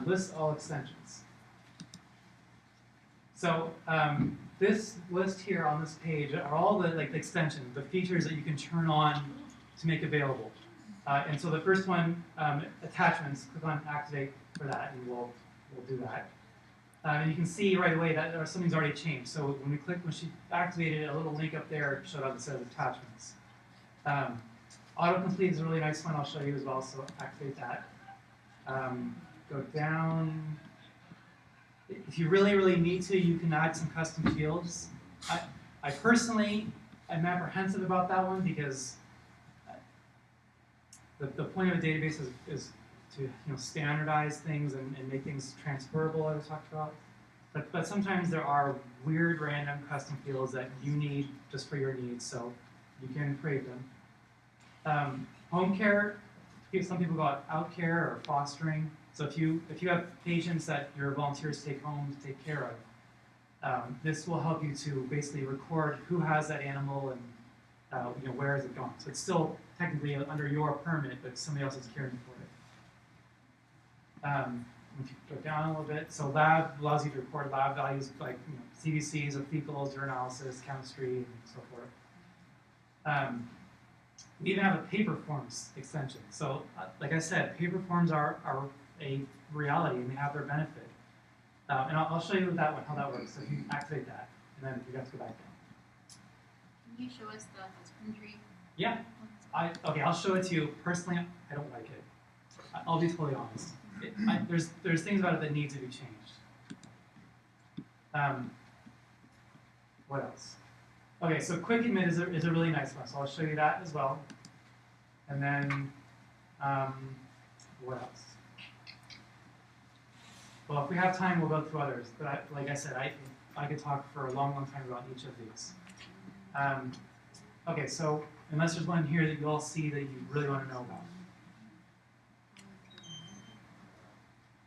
list all extensions. So this list here on this page are all the the extensions, the features that you can turn on to make available. And so the first one, attachments, click on activate for that, and we'll do that. And you can see right away that something's already changed. So when she activated a little link up there showed up that says attachments. Autocomplete is a really nice one. I'll show you as well. So activate that. Go down. If you really need to, you can add some custom fields. I personally am apprehensive about that one because the point of a database is to standardize things and make things transferable, as I talked about. But sometimes there are weird random custom fields that you need just for your needs, so you can create them. Home care, some people call it out care or fostering. So if you have patients that your volunteers take home to take care of, this will help you to basically record who has that animal and where is it going. So it's still technically under your permit, but somebody else is caring for it. If you go down a little bit, so lab allows you to record lab values like CBCs of fecals, urinalysis, chemistry, and so forth. We even have a paper forms extension. So like I said, paper forms are a reality and they have their benefit. And I'll show you that one, how that works. So if you activate that, and then you have to go back down. Can you show us the husbandry? Yeah. Okay, I'll show it to you. Personally, I don't like it. I'll be totally honest. There's things about it that need to be changed. What else? Okay, so quick admit is a really nice one, so I'll show you that as well. And then, what else? Well, if we have time, we'll go through others. But like I said, I could talk for a long time about each of these. Okay, so unless there's one here that you all see that you really want to know about.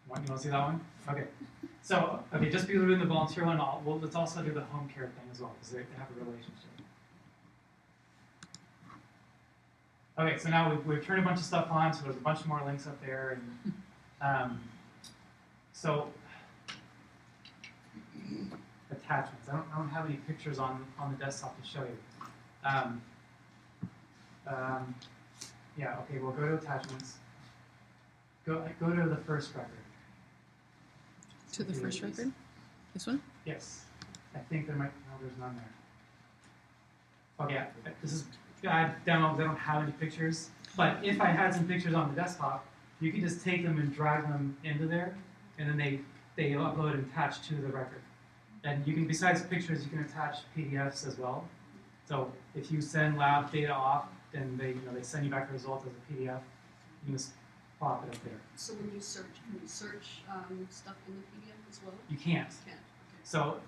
You want to see that one? Okay. So, just because we're doing the volunteer one, let's also do the home care thing as well, because they have a relationship. Okay, so now we've turned a bunch of stuff on, so there's a bunch more links up there. And so, attachments. I don't have any pictures on the desktop to show you. Yeah, okay, we'll go to attachments. Go to the first record. To the first record? This one? Yes. I think there might, no, there's none there. Okay, this is bad demo because I don't have any pictures. But if I had some pictures on the desktop, you could just take them and drag them into there, and then they upload and attach to the record. And you can, besides pictures, you can attach PDFs as well. So if you send lab data off, then they send you back the result as a PDF. You can just plop it up there. So when you search, can you search stuff in the PDF as well? You can't. Can't. Okay. So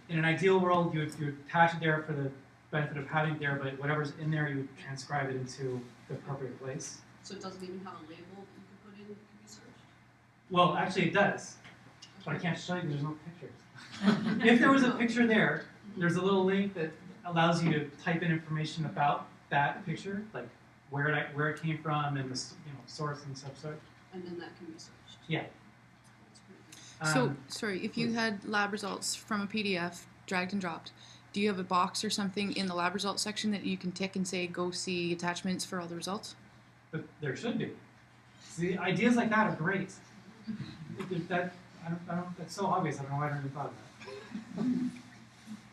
in an ideal world, you would attach it there for the benefit of having it there, but whatever's in there, you would transcribe it into the appropriate place. So it doesn't even have a label that you can put in that can be searched? Well, actually it does, but I can't show you because there's no pictures. If there was a picture there, there's a little link that allows you to type in information about that picture, like where it came from and the source and subsearch. And then that can be searched? Yeah. That's pretty good. So, sorry, if you had lab results from a PDF, dragged and dropped, do you have a box or something in the lab results section that you can tick and say, go see attachments for all the results? But there should be. See, ideas like that are great. That's so obvious. I don't know why I never thought of that.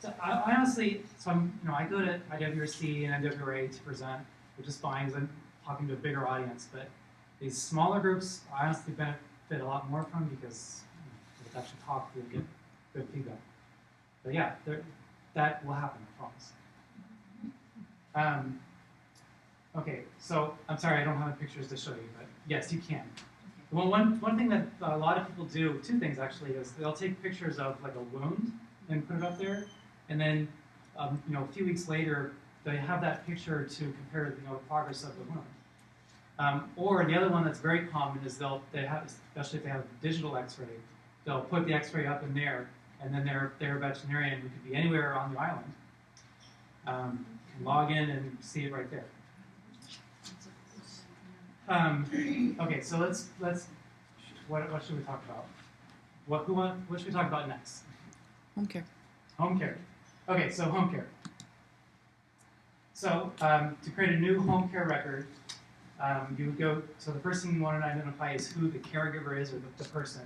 So I honestly, I go to IWRC and NWRA to present, which is fine because I'm talking to a bigger audience. But these smaller groups, I honestly benefit a lot more from because with actually talk, you'll get good feedback. But yeah, that will happen, I promise. Okay, so I'm sorry I don't have the pictures to show you, but yes, you can. Well, one thing that a lot of people do, two things actually, is they'll take pictures of like a wound and put it up there, and then a few weeks later they have that picture to compare the progress of the wound. Or the other one that's very common is they have, especially if they have a digital X-ray, they'll put the X-ray up in there, and then their veterinarian, who could be anywhere on the island, can log in and see it right there. Okay, so let's what should we talk about? What should we talk about next? Home care. Home care. Okay, so home care. So to create a new home care record, you would go. So the first thing you want to identify is who the caregiver is, or the person.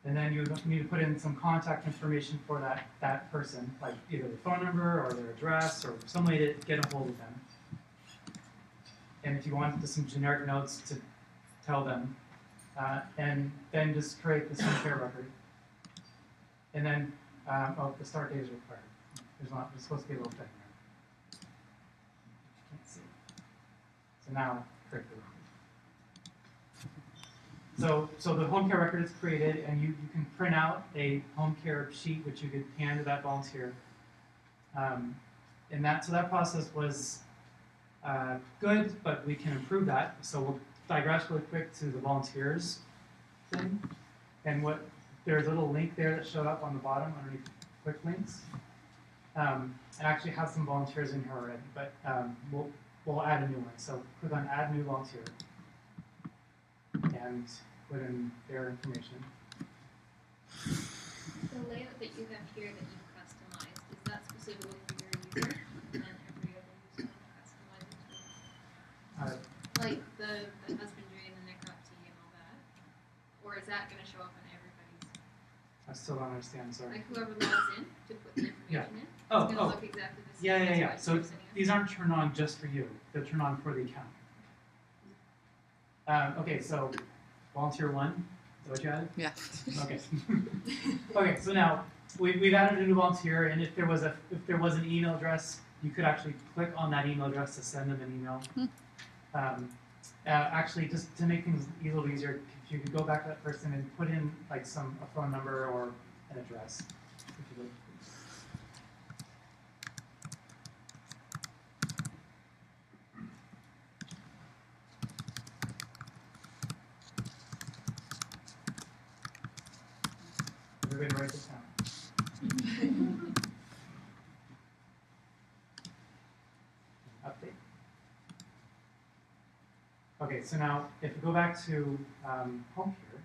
And then you need to put in some contact information for that person, like either their phone number or their address or some way to get a hold of them. And if you want some generic notes to tell them, and then just create this home care record. And then, the start date is required. There's supposed to be a little thing there. You can't see. So now, create the record. So the home care record is created, and you can print out a home care sheet which you could hand to that volunteer. So that process was good, but we can improve that. So we'll digress really quick to the volunteers thing. And there's a little link there that showed up on the bottom underneath quick links. I actually have some volunteers in here already, but we'll add a new one. So click on Add New Volunteer and put in their information. The layout that you have here that you've customized, is that specifically for your user? And every other user can customize it to like the husbandry and the necropsy and all that? Or is that going to show up on everybody's? I still don't understand, sorry. Like whoever logs in to put the information in? Oh, it's going to look exactly the same. Yeah. as So what you're setting up? these aren't turned on just for you. They're turned on for the account. Okay, so volunteer 1, is that what you added? Yeah. Okay. Okay, so now we've added a new volunteer, and if there was an email address, you could actually click on that email address to send them an email. Actually, just to make things a little easier, if you could go back to that person and put in like a phone number or an address, if you would. Everybody write this down. Update. Okay, so now if we go back to home care,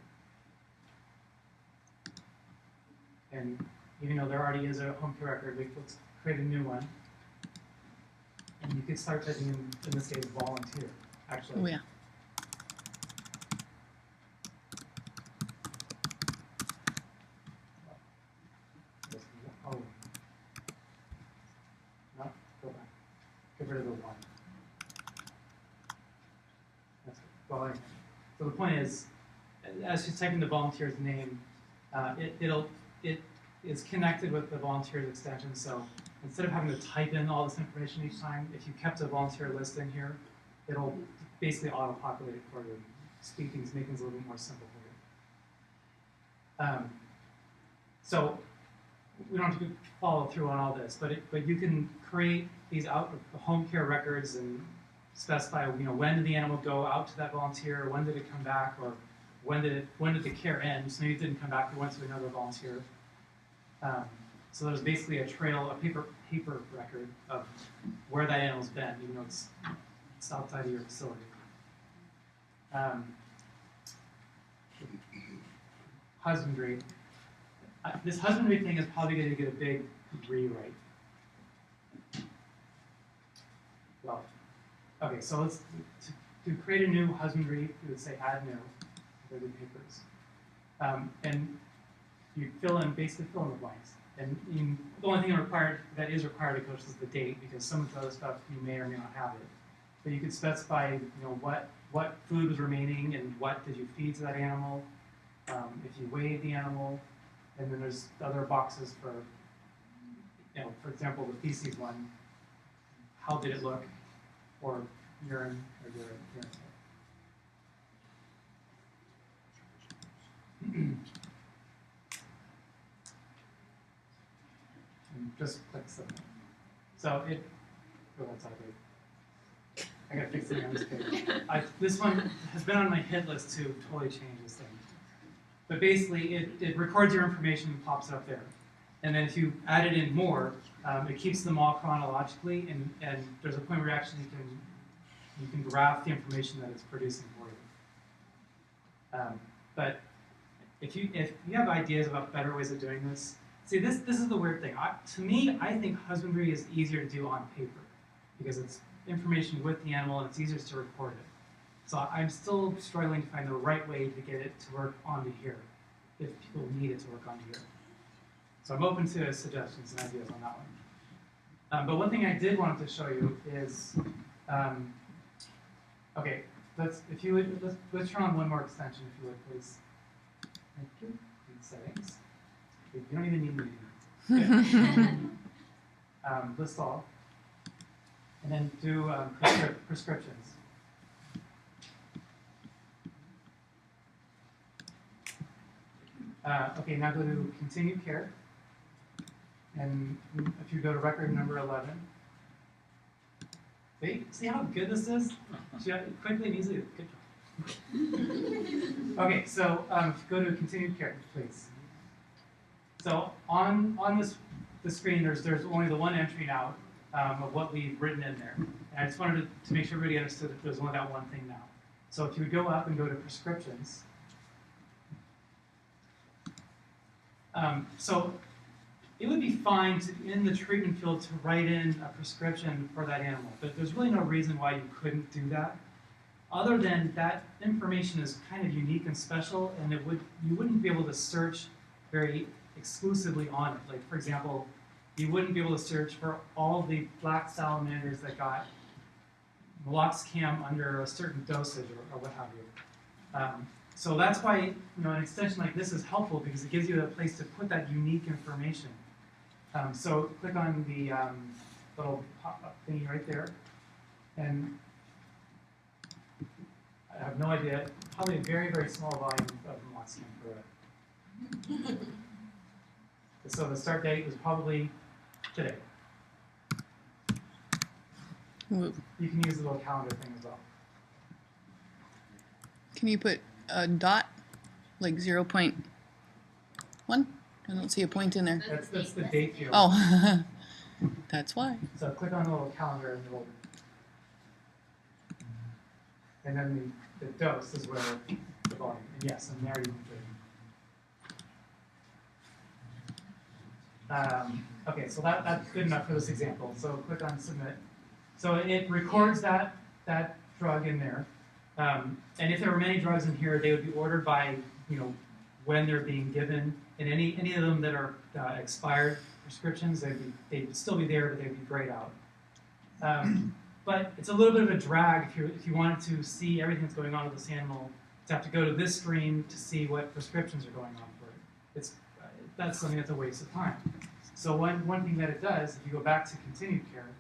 and even though there already is a home care record, let's create a new one. And you could start typing in this case, volunteer, actually. Oh yeah. Oh. No, go back. Get rid of the 1. That's good. Well, anyway. So the point is, as you type in the volunteer's name, it is connected with the volunteer's extension. So instead of having to type in all this information each time, if you kept a volunteer list in here, it'll basically auto-populate it for you, make things a little bit more simple for you. So we don't have to follow through on all this, but you can create these home care records and specify, when did the animal go out to that volunteer, or when did it come back, or when did the care end? So maybe it didn't come back, it went to another volunteer. So there's basically a trail, a paper record of where that animal's been, even though it's outside of your facility. Husbandry. This husbandry thing is probably going to get a big rewrite. Well, okay, so to create a new husbandry, you would say add new, the papers. And you basically fill in the blanks. And the only thing that is required, of course, is the date, because some of the other stuff you may or may not have it. But you could specify, what food was remaining and what did you feed to that animal, if you weighed the animal, and then there's other boxes for, for example, the feces one. How did it look, or urine, or urine. And just click submit. So go ahead, sorry. I gotta fix it on this page. This one has been on my hit list to totally change this thing. But basically, it records your information and pops it up there. And then if you add it in more, it keeps them all chronologically, and there's a point where actually you can graph the information that it's producing for you. But if you have ideas about better ways of doing this, see, this is the weird thing. To me, I think husbandry is easier to do on paper because it's information with the animal and it's easier to record it. So I'm still struggling to find the right way to get it to work onto here, if people need it to work onto here. So I'm open to suggestions and ideas on that one. But one thing I did want to show you is, okay, let's turn on one more extension, if you would, please. Thank you. Read settings. You don't even need me anymore. List all. And then do prescriptions. Okay, now go to continued care. And if you go to record number 11. See how good this is? Quickly and easily. Good job. Okay, so go to continued care, please. So on the screen, there's only the one entry now of what we've written in there. And I just wanted to make sure everybody understood that there's only that one thing now. So if you would go up and go to prescriptions. So it would be fine in the treatment field to write in a prescription for that animal, but there's really no reason why you couldn't do that, other than that information is kind of unique and special, and you wouldn't be able to search very exclusively on it. Like, for example, you wouldn't be able to search for all the black salamanders that got meloxicam under a certain dosage or what have you. So that's why an extension like this is helpful, because it gives you a place to put that unique information. So click on the little pop-up thingy right there, and I have no idea, probably a very, very small volume of meloxicam for it. So the start date was probably today. Ooh. You can use the little calendar thing as well. Can you put a dot, like 0.1? I don't see a point in there. That's the date field. Oh, that's why. So click on the little calendar and then the dose is where the volume. And yes, and there you can put it. Okay, so that's good enough for this example. So click on submit. So it records that drug in there. And if there were many drugs in here, they would be ordered by when they're being given. And any of them that are expired prescriptions, they'd still be there, but they'd be grayed out. But it's a little bit of a drag if you wanted to see everything that's going on with this animal, to have to go to this screen to see what prescriptions are going on for it. That's something that's a waste of time. So one thing that it does, if you go back to continued care,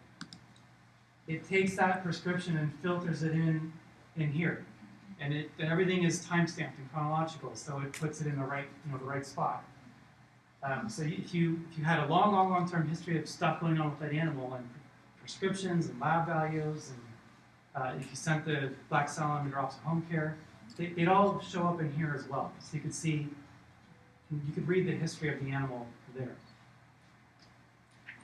it takes that prescription and filters it in here, and everything is time-stamped and chronological, so it puts it in the right spot. So if you had a long-term history of stuff going on with that animal, and prescriptions and lab values, and if you sent the black salamander off to home care, they'd all show up in here as well. So you could read the history of the animal there.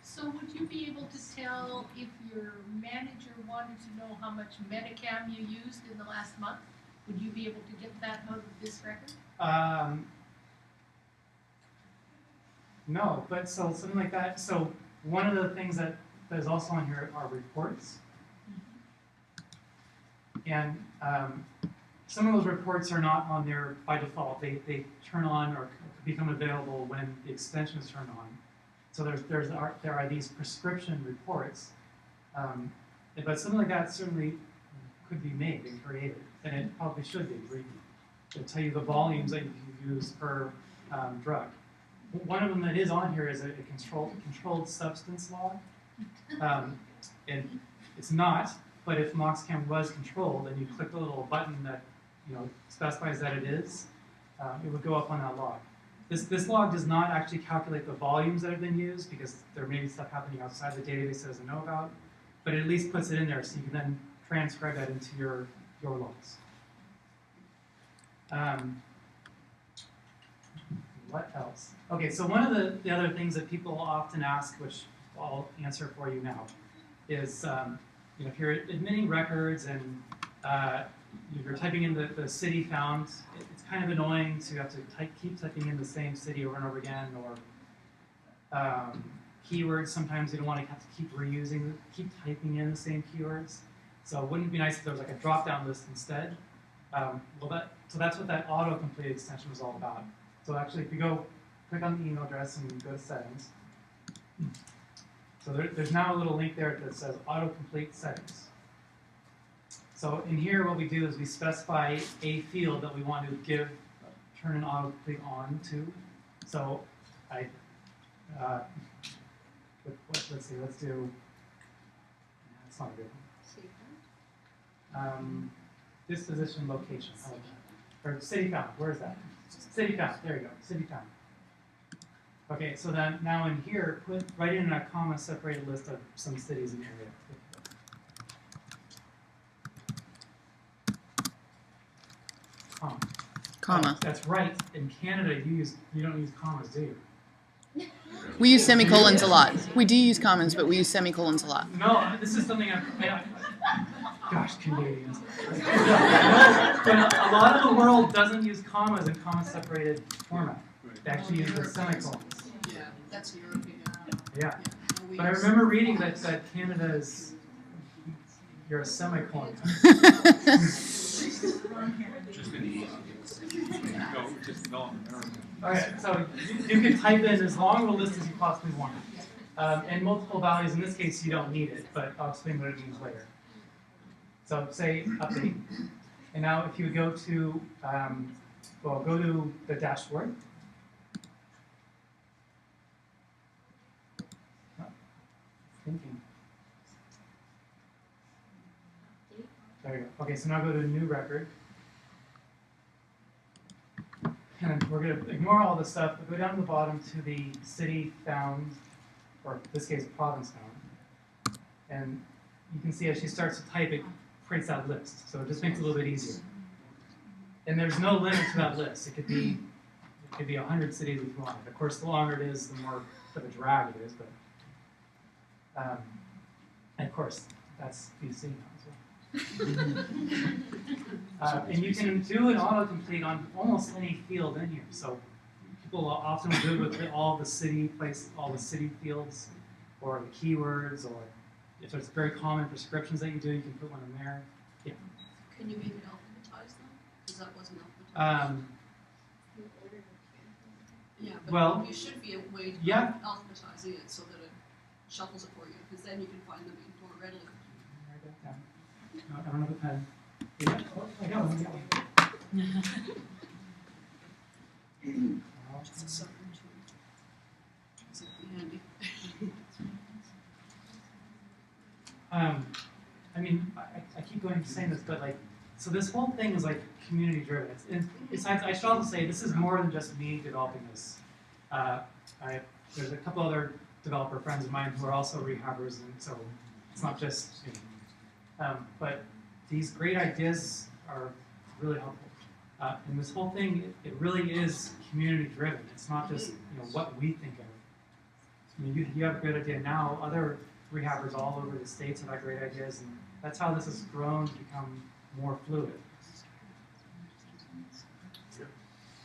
So would you be able to tell if your manager wanted to know how much Medicam you used in the last month? Would you be able to get that out of this record? No, but so something like that. So one of the things that is also on here are reports. And some of those reports are not on there by default. They turn on or become available when the extension is turned on. So there are these prescription reports, but something like that certainly could be made and created, and it probably should be. It'll tell you the volumes that you use per drug. One of them that is on here is a controlled substance log, and it's not. But if meloxicam was controlled, and you click the little button that specifies that it is, it would go up on that log. This log does not actually calculate the volumes that have been used, because there may be stuff happening outside the database it doesn't know about, but it at least puts it in there so you can then transcribe that into your logs. What else? Okay, so one of the other things that people often ask, which I'll answer for you now, is if you're admitting records and you're typing in the city found, it's kind of annoying to have to keep typing in the same city over and over again, or keywords. Sometimes you don't want to have to keep typing in the same keywords. So wouldn't it be nice if there was like a drop-down list instead? So that's what that autocomplete extension was all about. So actually, if you go click on the email address and go to settings, so there's now a little link there that says autocomplete settings. So in here, what we do is we specify a field that we want to turn an autocomplete on to. So let's see, let's do. That's not a good one. Disposition location. Or city found. Where is that? City found. There you go. City found. Okay, so then now in here, write in a comma separated list of some cities in the area. Comma. Oh, that's right. In Canada, you don't use commas, do you? We use semicolons a lot. We do use commas, but we use semicolons a lot. No, this is something gosh, Canadians. But a lot of the world doesn't use commas in comma-separated format. They actually use the semicolons. Yeah, that's European. Yeah. But I remember reading that Canada is, you're a semicolon. Just an easy. Okay, so you can type in as long of a list as you possibly want. And multiple values, in this case, you don't need it, but I'll explain what it means later. So say update. And now if you go to, go to the dashboard. Thinking. There you go. Okay, so now go to new record. And we're going to ignore all this stuff, but go down to the bottom to the city found, or in this case, province found. And you can see as she starts to type, it creates that list. So it just makes it a little bit easier. And there's no limit to that list. It could be 100 cities if you want. Of course, the longer it is, the more of a drag it is. But and of course, that's BC now as well. And you can do an autocomplete on almost any field in here. So people often do it with all the city fields, or the keywords, or if there's very common prescriptions that you do, you can put one in there. Yeah. Can you make it alphabetized though? Because that wasn't alphabetized. Yeah, but well, you should be a way to alphabetizing it so that it shuffles it for you, because then you can find them more readily. Write that down. No, I don't have a pen. Yeah. Oh, I got one. Just a second. It's handy. I mean, I keep going to saying this, but like, so this whole thing is like community driven. Besides, I should also say this is more than just me developing this. There's a couple other developer friends of mine who are also rehabbers, and so it's not just me. But these great ideas are really helpful. And this whole thing, it really is community driven. It's not just what we think of. I mean, you have a great idea now. Other rehabbers all over the states have had great ideas, and that's how this has grown to become more fluid.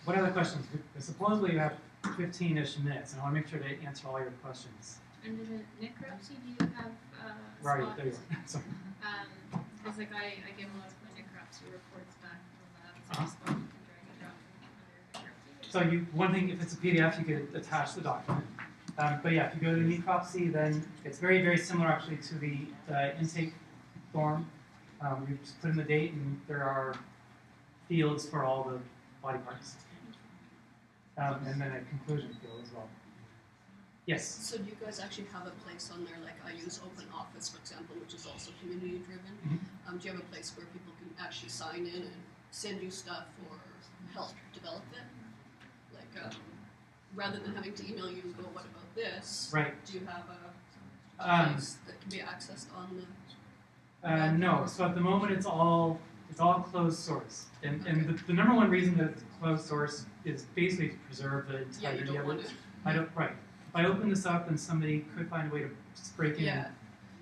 What other questions? Supposedly you have 15-ish minutes, and I want to make sure to answer all your questions. Under the necropsy, do you have Right, spots? there you go. Sorry. Because like I get a lot of my necropsy reports back from that, so I spot you can drag and drop from other necropsy. So one thing, if it's a PDF, you could attach the document. But yeah, if you go to necropsy, then it's very, very similar actually to the intake form. You just put in the date, and there are fields for all the body parts. And then a conclusion field as well. Yes? So do you guys actually have a place on there, like I use Open Office, for example, which is also community driven. Mm-hmm. Do you have a place where people can actually sign in and send you stuff or help develop it? Like, rather than having to email you and go, what about this? Right. Do you have a place that can be accessed on the No, so at the moment it's all closed source. And the number one reason that it's closed source is basically to preserve the Yeah, you integrity don't of want it. to. Right. If I open this up and somebody could find a way to just break in. Yeah.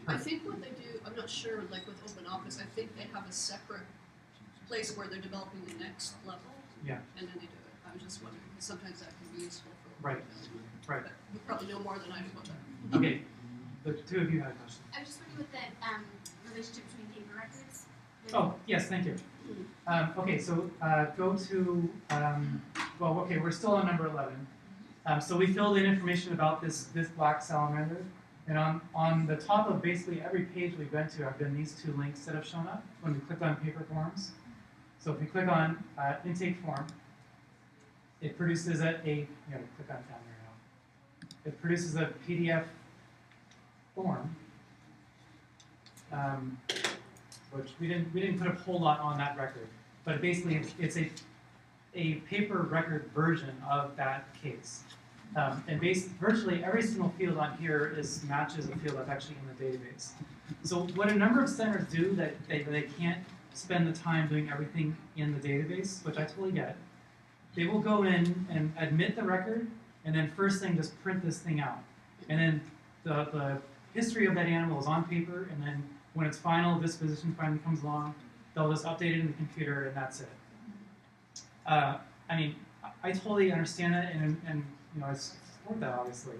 I Right. think what they do, I'm not sure, like with Open Office, I think they have a separate place where they're developing the next level. Yeah. And then they do it. I was just wondering, because sometimes that can be useful for. Right. Right. But you probably know more than I do about that. Okay. The two of you had a question. I was just wondering what the relationship between paper records. Oh, yes, thank you. Okay, so go to, well, okay, we're still on number 11. So we filled in information about this black salamander. And on the top of basically every page we've been to have been these two links that have shown up when we clicked on paper forms. So if we click on intake form, it produces click on it down there now. It produces a PDF form, which we didn't put a whole lot on that record, but basically it's a paper record version of that case. And virtually every single field on here matches a field that's actually in the database. So what a number of centers do that they can't spend the time doing everything in the database, which I totally get, they will go in and admit the record, and then first thing just print this thing out. And then the history of that animal is on paper, and then when its final disposition finally comes along, they'll just update it in the computer, and that's it. I mean, I totally understand that, and I support that, obviously.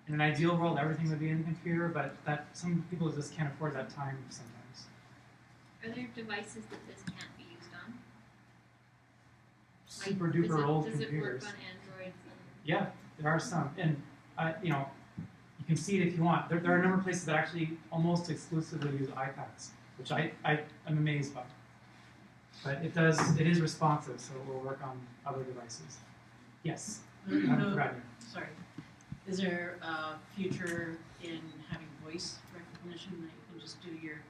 In an ideal world, everything would be in the computer, but some people just can't afford that time sometimes. Are there devices that this can't be used on? Super duper old Does it computers. work on Androids? Yeah, there are some, and you can see it if you want. There are a number of places that actually almost exclusively use iPads, which I'm amazed by. But it is responsive, so it will work on other devices. Yes. Sorry. Is there a future in having voice recognition that you can just do your?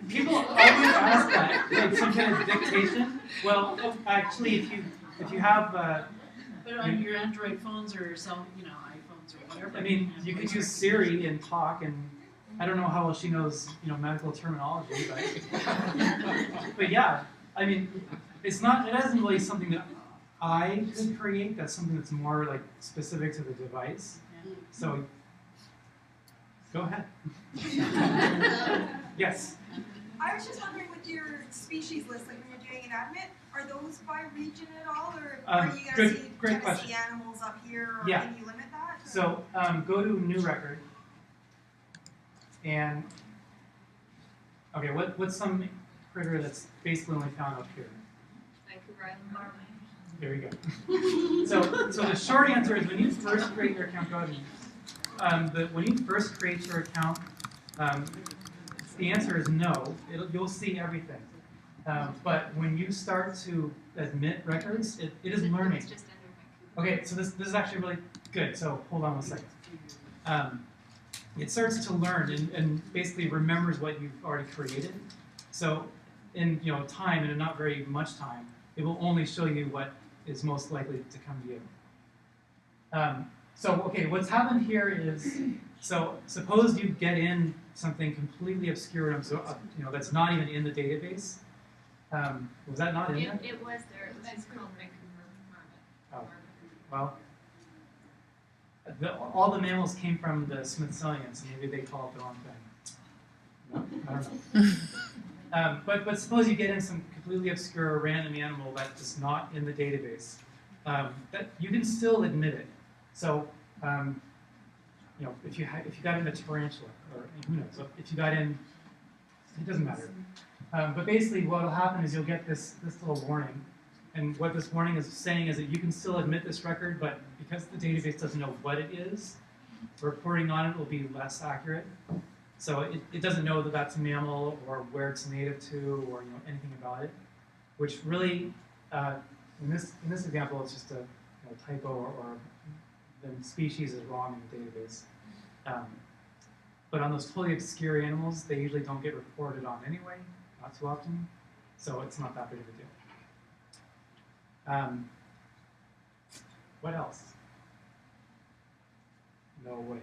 People always ask that, like some kind of dictation. Well, actually, if you have. But on your Android phones or iPhones or whatever. I mean, you could use Siri and talk, and I don't know how well she knows, medical terminology, but yeah, I mean, it isn't really something that I could create. That's something that's more like specific to the device. Yeah. So, go ahead. Yes. I was just wondering with your species list, like when you're doing an admit, are those by region at all, or are you going to see animals up here, or Yeah. can you limit that? Or? So go to new record, and okay, what's some critter that's basically only found up here? Vancouver Island Marlin. There we go. So the short answer is when you first create your account, go ahead. When you first create your account, the answer is no. You'll see everything. But when you start to admit records, it is learning. It's just under Vancouver. Okay, so this is actually really good. So hold on one second. It starts to learn and basically remembers what you've already created. So in time, and in not very much time, it will only show you what is most likely to come to you. So okay, what's happened here is, so suppose you get in something completely obscure and that's not even in the database. Was that not in there? It was there. It was just called Vancouver Marlin. Oh, well, all the mammals came from the Smithsonian, so maybe they call it the wrong thing. No, I don't know. But suppose you get in some completely obscure random animal that is not in the database. That you can still admit it. So, if you got in a tarantula, or who knows, so if you got in, it doesn't matter. But basically, what will happen is you'll get this little warning, and what this warning is saying is that you can still admit this record, but because the database doesn't know what it is, reporting on it will be less accurate. So it doesn't know that that's a mammal or where it's native to or anything about it, which really in this example it's just a typo or the species is wrong in the database. But on those totally obscure animals, they usually don't get reported on anyway, not too often, so it's not that big of a deal. What else? No way.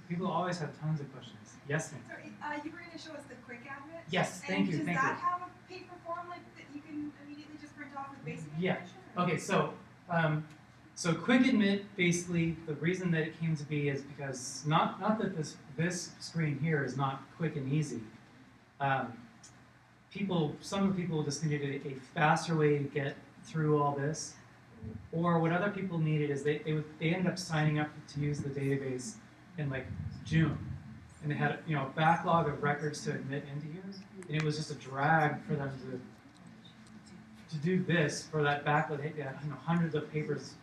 People people always have tons of questions. Yes, ma'am. Sorry, you were going to show us the quick admit. Yes, thank you, Does thank that you. have a paper form like that you can immediately just print off with basic Yeah. information? or- Okay, so quick admit, basically, the reason that it came to be is because not that this screen here is not quick and easy. Some of the people just needed a faster way to get through all this, or what other people needed is they ended up signing up to use the database in like June, and they had a backlog of records to admit into here, and it was just a drag for them to do this for that backlog. They had hundreds of papers.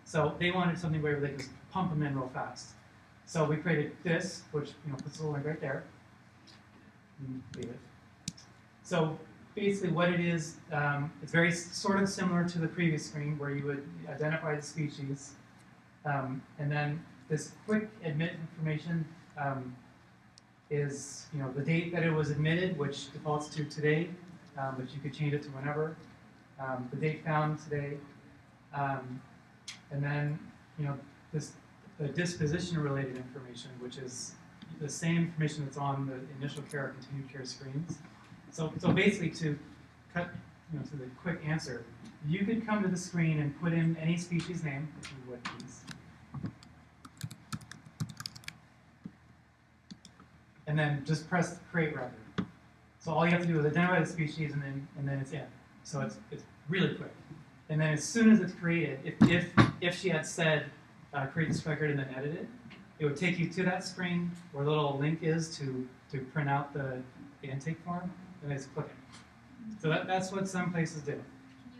So they wanted something where they could just pump them in real fast. So we created this, which puts a little link right there. Leave it. So basically what it is, it's very sort of similar to the previous screen where you would identify the species. And then this quick admit information is the date that it was admitted, which defaults to today, but you could change it to whenever. The date found today. And then, the disposition-related information, which is the same information that's on the initial care or continued care screens. So basically, to cut, to the quick answer, you could come to the screen and put in any species name, if you would, please. And then just press create record. So all you have to do is identify the species, and then it's in. So it's really quick. And then as soon as it's created, if she had said create this record and then edit it, it would take you to that screen where the little link is to print out the intake form, and then just click it. So that's what some places do. Can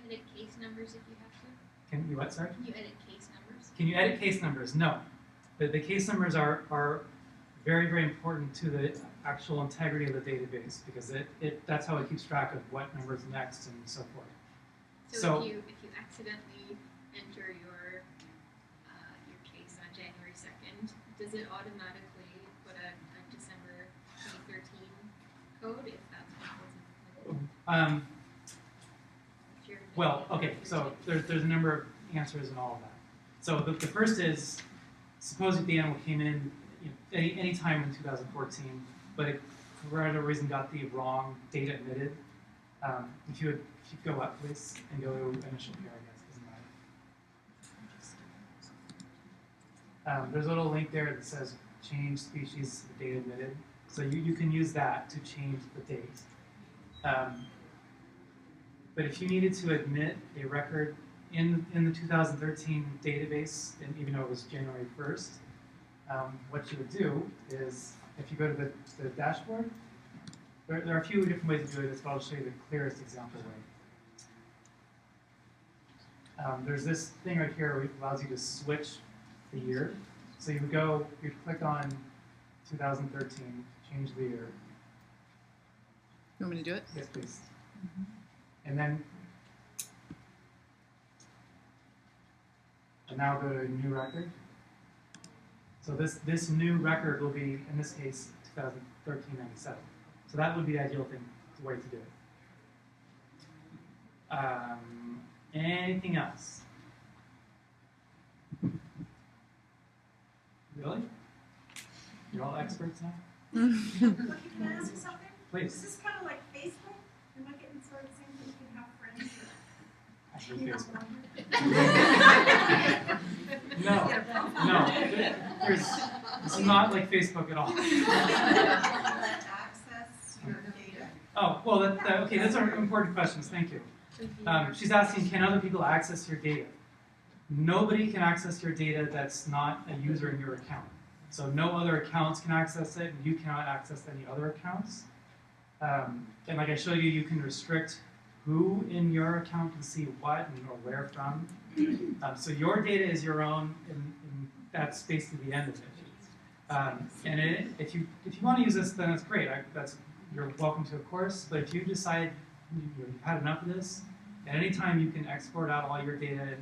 you edit case numbers if you have to? Can you what, sorry? Can you edit case numbers? Can you edit case numbers? No. The case numbers are very, very important to the actual integrity of the database because that's how it keeps track of what number's next and so forth. So if you accidentally enter your case on January 2nd, does it automatically put a December 2013 code if that's what wasn't? Well, okay, so there's a number of answers and all of that. So the first is, suppose if the animal came in any time in 2014, but it, for whatever reason, got the wrong data admitted. If you go up, please, and go to initial care, I guess, doesn't matter. There's a little link there that says change species data admitted. So you can use that to change the date. But if you needed to admit a record in the 2013 database, and even though it was January 1st, what you would do is, if you go to the dashboard, there are a few different ways to do this, but I'll show you the clearest example way. There's this thing right here which allows you to switch the year. So you would click on 2013, change the year. You want me to do it? Yes, please. And then, and now go to new record. So this new record will be, in this case, 2013-97. So that would be the ideal way to do it. Anything else? Really? You're all experts now? Can I ask you something? Please. Is this kind of like Facebook? Am I getting sort of the same thing? You can have friends. I hate You Facebook. have This is not like Facebook at all. access your data. Oh, well, okay, those are important questions, thank you. She's asking, can other people access your data? Nobody can access your data that's not a user in your account. So no other accounts can access it, and you cannot access any other accounts. And like I showed you, you can restrict who in your account can see what and or where from. So your data is your own, and that's basically the end of it. And if you want to use this, then that's great. You're welcome to, of course. But if you decide you've had enough of this, at any time you can export out all your data and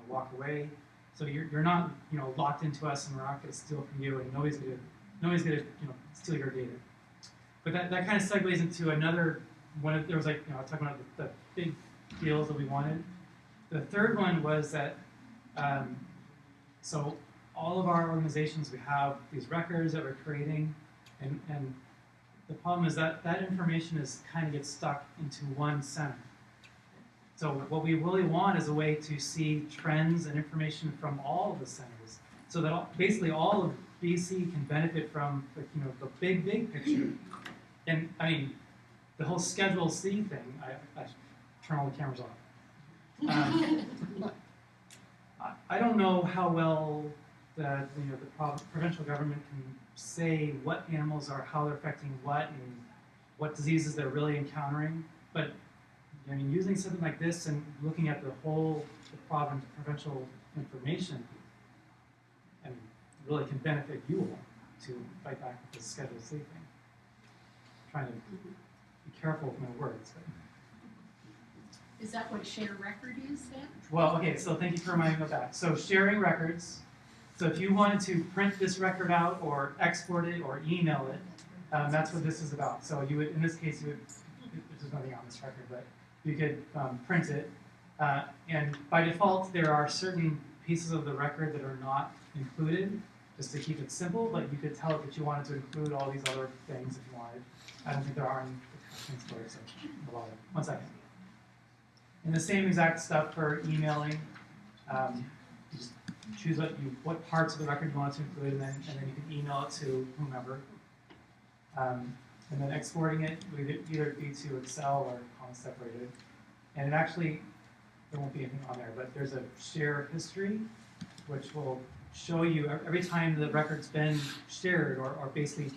walk away. So you're not locked into us, and we're not going to steal from you, and nobody's going to steal your data. But that kind of segues into another one. There was I was talking about the big deals that we wanted. The third one was that so all of our organizations, we have these records that we're creating, and the problem is that that information is kind of gets stuck into one center. So what we really want is a way to see trends and information from all of the centers, so that basically all of BC can benefit from, like, you know, the big picture. And I mean, the whole Schedule C thing. I turn all the cameras off. I don't know how well the provincial government can say what animals are, how they're affecting what, and what diseases they're really encountering. But I mean, using something like this and looking at the whole provincial information, I mean, really can benefit you all to fight back with this Schedule C thing. I'm trying to be careful with my words. But. Is that what share record is then? Well, okay, so thank you for reminding me of that. So sharing records. So if you wanted to print this record out or export it or email it, that's what this is about. So you would, in this case, you would, there's nothing on this record, but you could print it. And by default, there are certain pieces of the record that are not included, just to keep it simple, but you could tell it that you wanted to include all these other things if you wanted. I don't think there are any attachments for it, so a lot of, 1 second. And the same exact stuff for emailing. You just choose what parts of the record you want to include, and then you can email it to whomever. And then exporting it would either be to Excel or comma separated. And it actually, there won't be anything on there, but there's a share history, which will show you every time the record's been shared or basically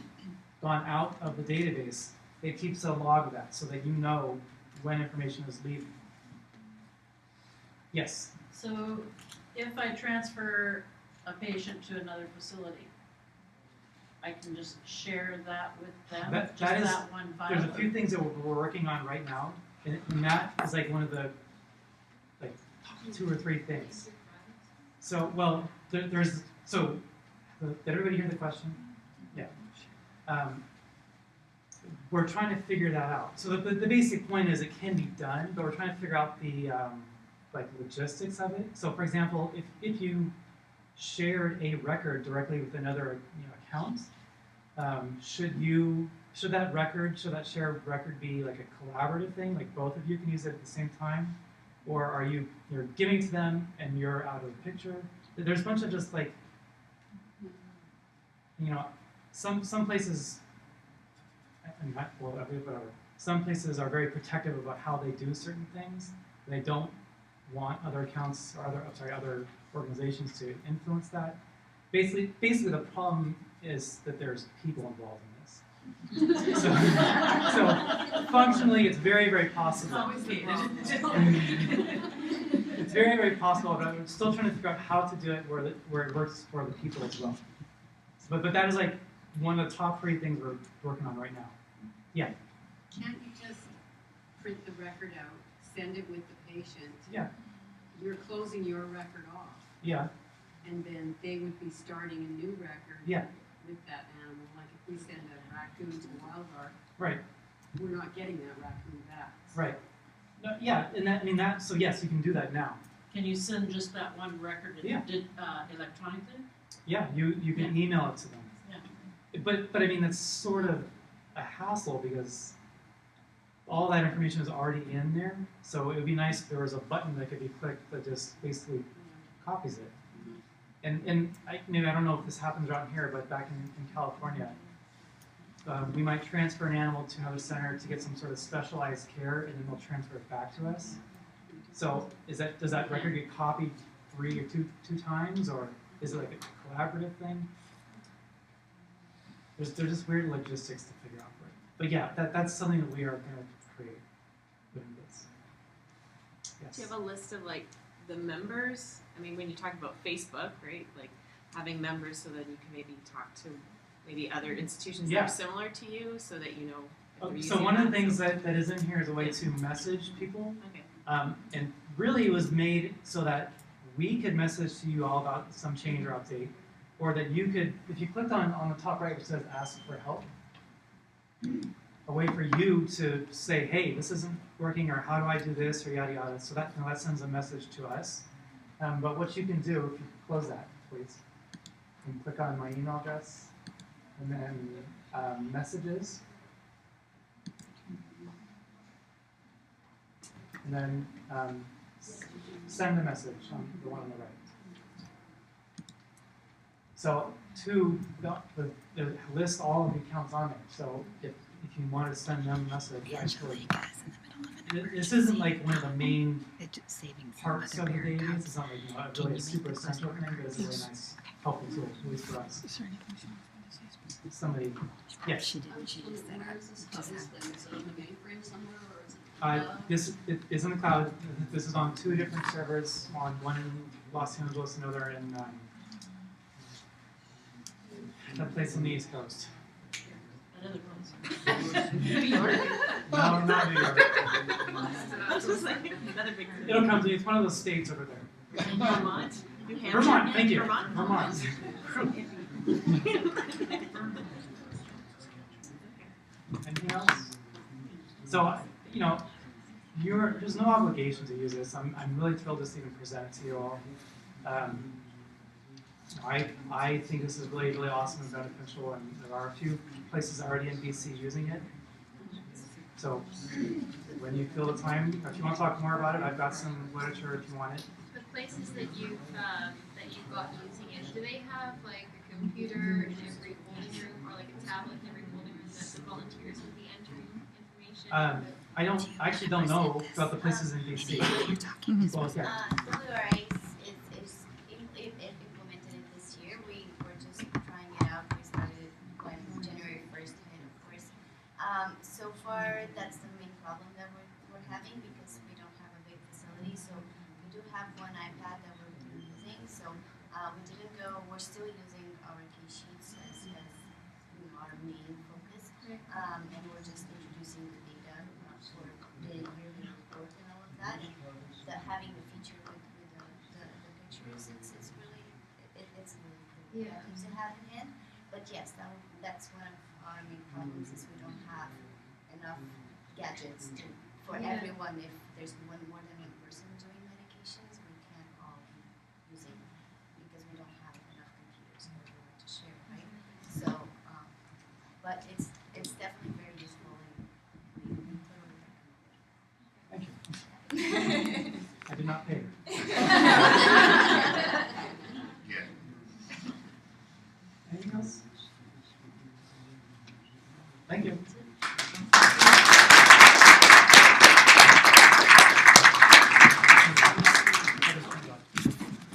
gone out of the database, it keeps a log of that so that you know when information is leaving. Yes? So if I transfer a patient to another facility, I can just share that with them, that one file? There's a few things that we're working on right now, and that is like one of the top 2 or 3 things. So, well, did everybody hear the question? Yeah. We're trying to figure that out. So the basic point is it can be done, but we're trying to figure out the logistics of it. So, for example, if you shared a record directly with another account, should that shared record be like a collaborative thing, like both of you can use it at the same time, or are you're giving to them and you're out of the picture? There's a bunch of just like, some places, whatever. Some places are very protective about how they do certain things. They don't want other accounts or other organizations to influence that. Basically, the problem is that there's people involved in this. So functionally, it's very, very possible. It's very, very possible, but I'm still trying to figure out how to do it where it works for the people as well. But that is like one of the top 3 things we're working on right now. Yeah. Can't you just print the record out, send it with the patient? Yeah. You're closing your record off. Yeah. And then they would be starting a new record with that animal. Like if we send a raccoon to Wildlife, right, we're not getting that raccoon back. Right. No, yeah, and so yes, you can do that now. Can you send just that one record electronically? Yeah, you can email it to them. Yeah. But I mean, that's sort of a hassle because all that information is already in there. So it would be nice if there was a button that could be clicked that just basically copies it. And I don't know if this happens around here, but back in California, we might transfer an animal to another center to get some sort of specialized care, and then they'll transfer it back to us. So does that record get copied 3 or two times, or is it like a collaborative thing? There's just weird logistics to figure out for it. But yeah, that's something that we are going to create within this. Yes. Do you have a list of like the members? I mean, when you talk about Facebook, right? Like having members so that you can maybe talk to maybe other institutions that are similar to you, so that you know. So one of the things that is in here is a way to message people. Okay. And really it was made so that we could message to you all about some change or update, or that you could, if you clicked on the top right which says ask for help, a way for you to say, hey, this isn't working, or how do I do this, or yada yada. So that sends a message to us. But what you can do, if you close that, please. and click on my email address, and then messages, and then send a message on the one on the right. So list all of the accounts on there. So if you want to send them a message, actually, this isn't like one of the main parts of the database. It's not like really a super essential thing, but it's a really nice, helpful tool, at least for us. Somebody, yes. She just said where is this listed? Is it on the mainframe somewhere, or is it? This is in the cloud. This is on 2 different servers. One in Los Angeles, another in that place on the East Coast. Another place. New York? No, not New York. It'll come to you. It's one of those states over there. Vermont? New Hampshire? Vermont, thank you. Vermont. Anything else? So, there's no obligation to use this. I'm really thrilled to even present it to you all. I think this is really, really awesome and beneficial, and there are a few places already in BC using it. So when you feel the time, if you want to talk more about it, I've got some literature if you want it. The places that you've got using it, do they have like a computer in every holding room or like a tablet in every holding room that the volunteers would be entering information? I actually don't know about the places in BC. Well, yeah. is implemented it this year. We were just trying it out. We started when January 1st hit, of course. So far, that's the main problem that we're having because we don't have a big facility. So we do have one iPad that we're using. So we didn't go. We're still using our case sheets as our main focus, and we're just introducing the data for the yearly report and all of that. And having the feature with the pictures, it's really cool. Yeah, keeps it hand in hand. But yes, that's one of our main problems is we don't have enough gadgets for everyone. If there's more than one person doing medications, we can't all be using them because we don't have enough computers for everyone to share, right? So, but it's definitely very useful and we totally recommend it. Thank you. I did not pay.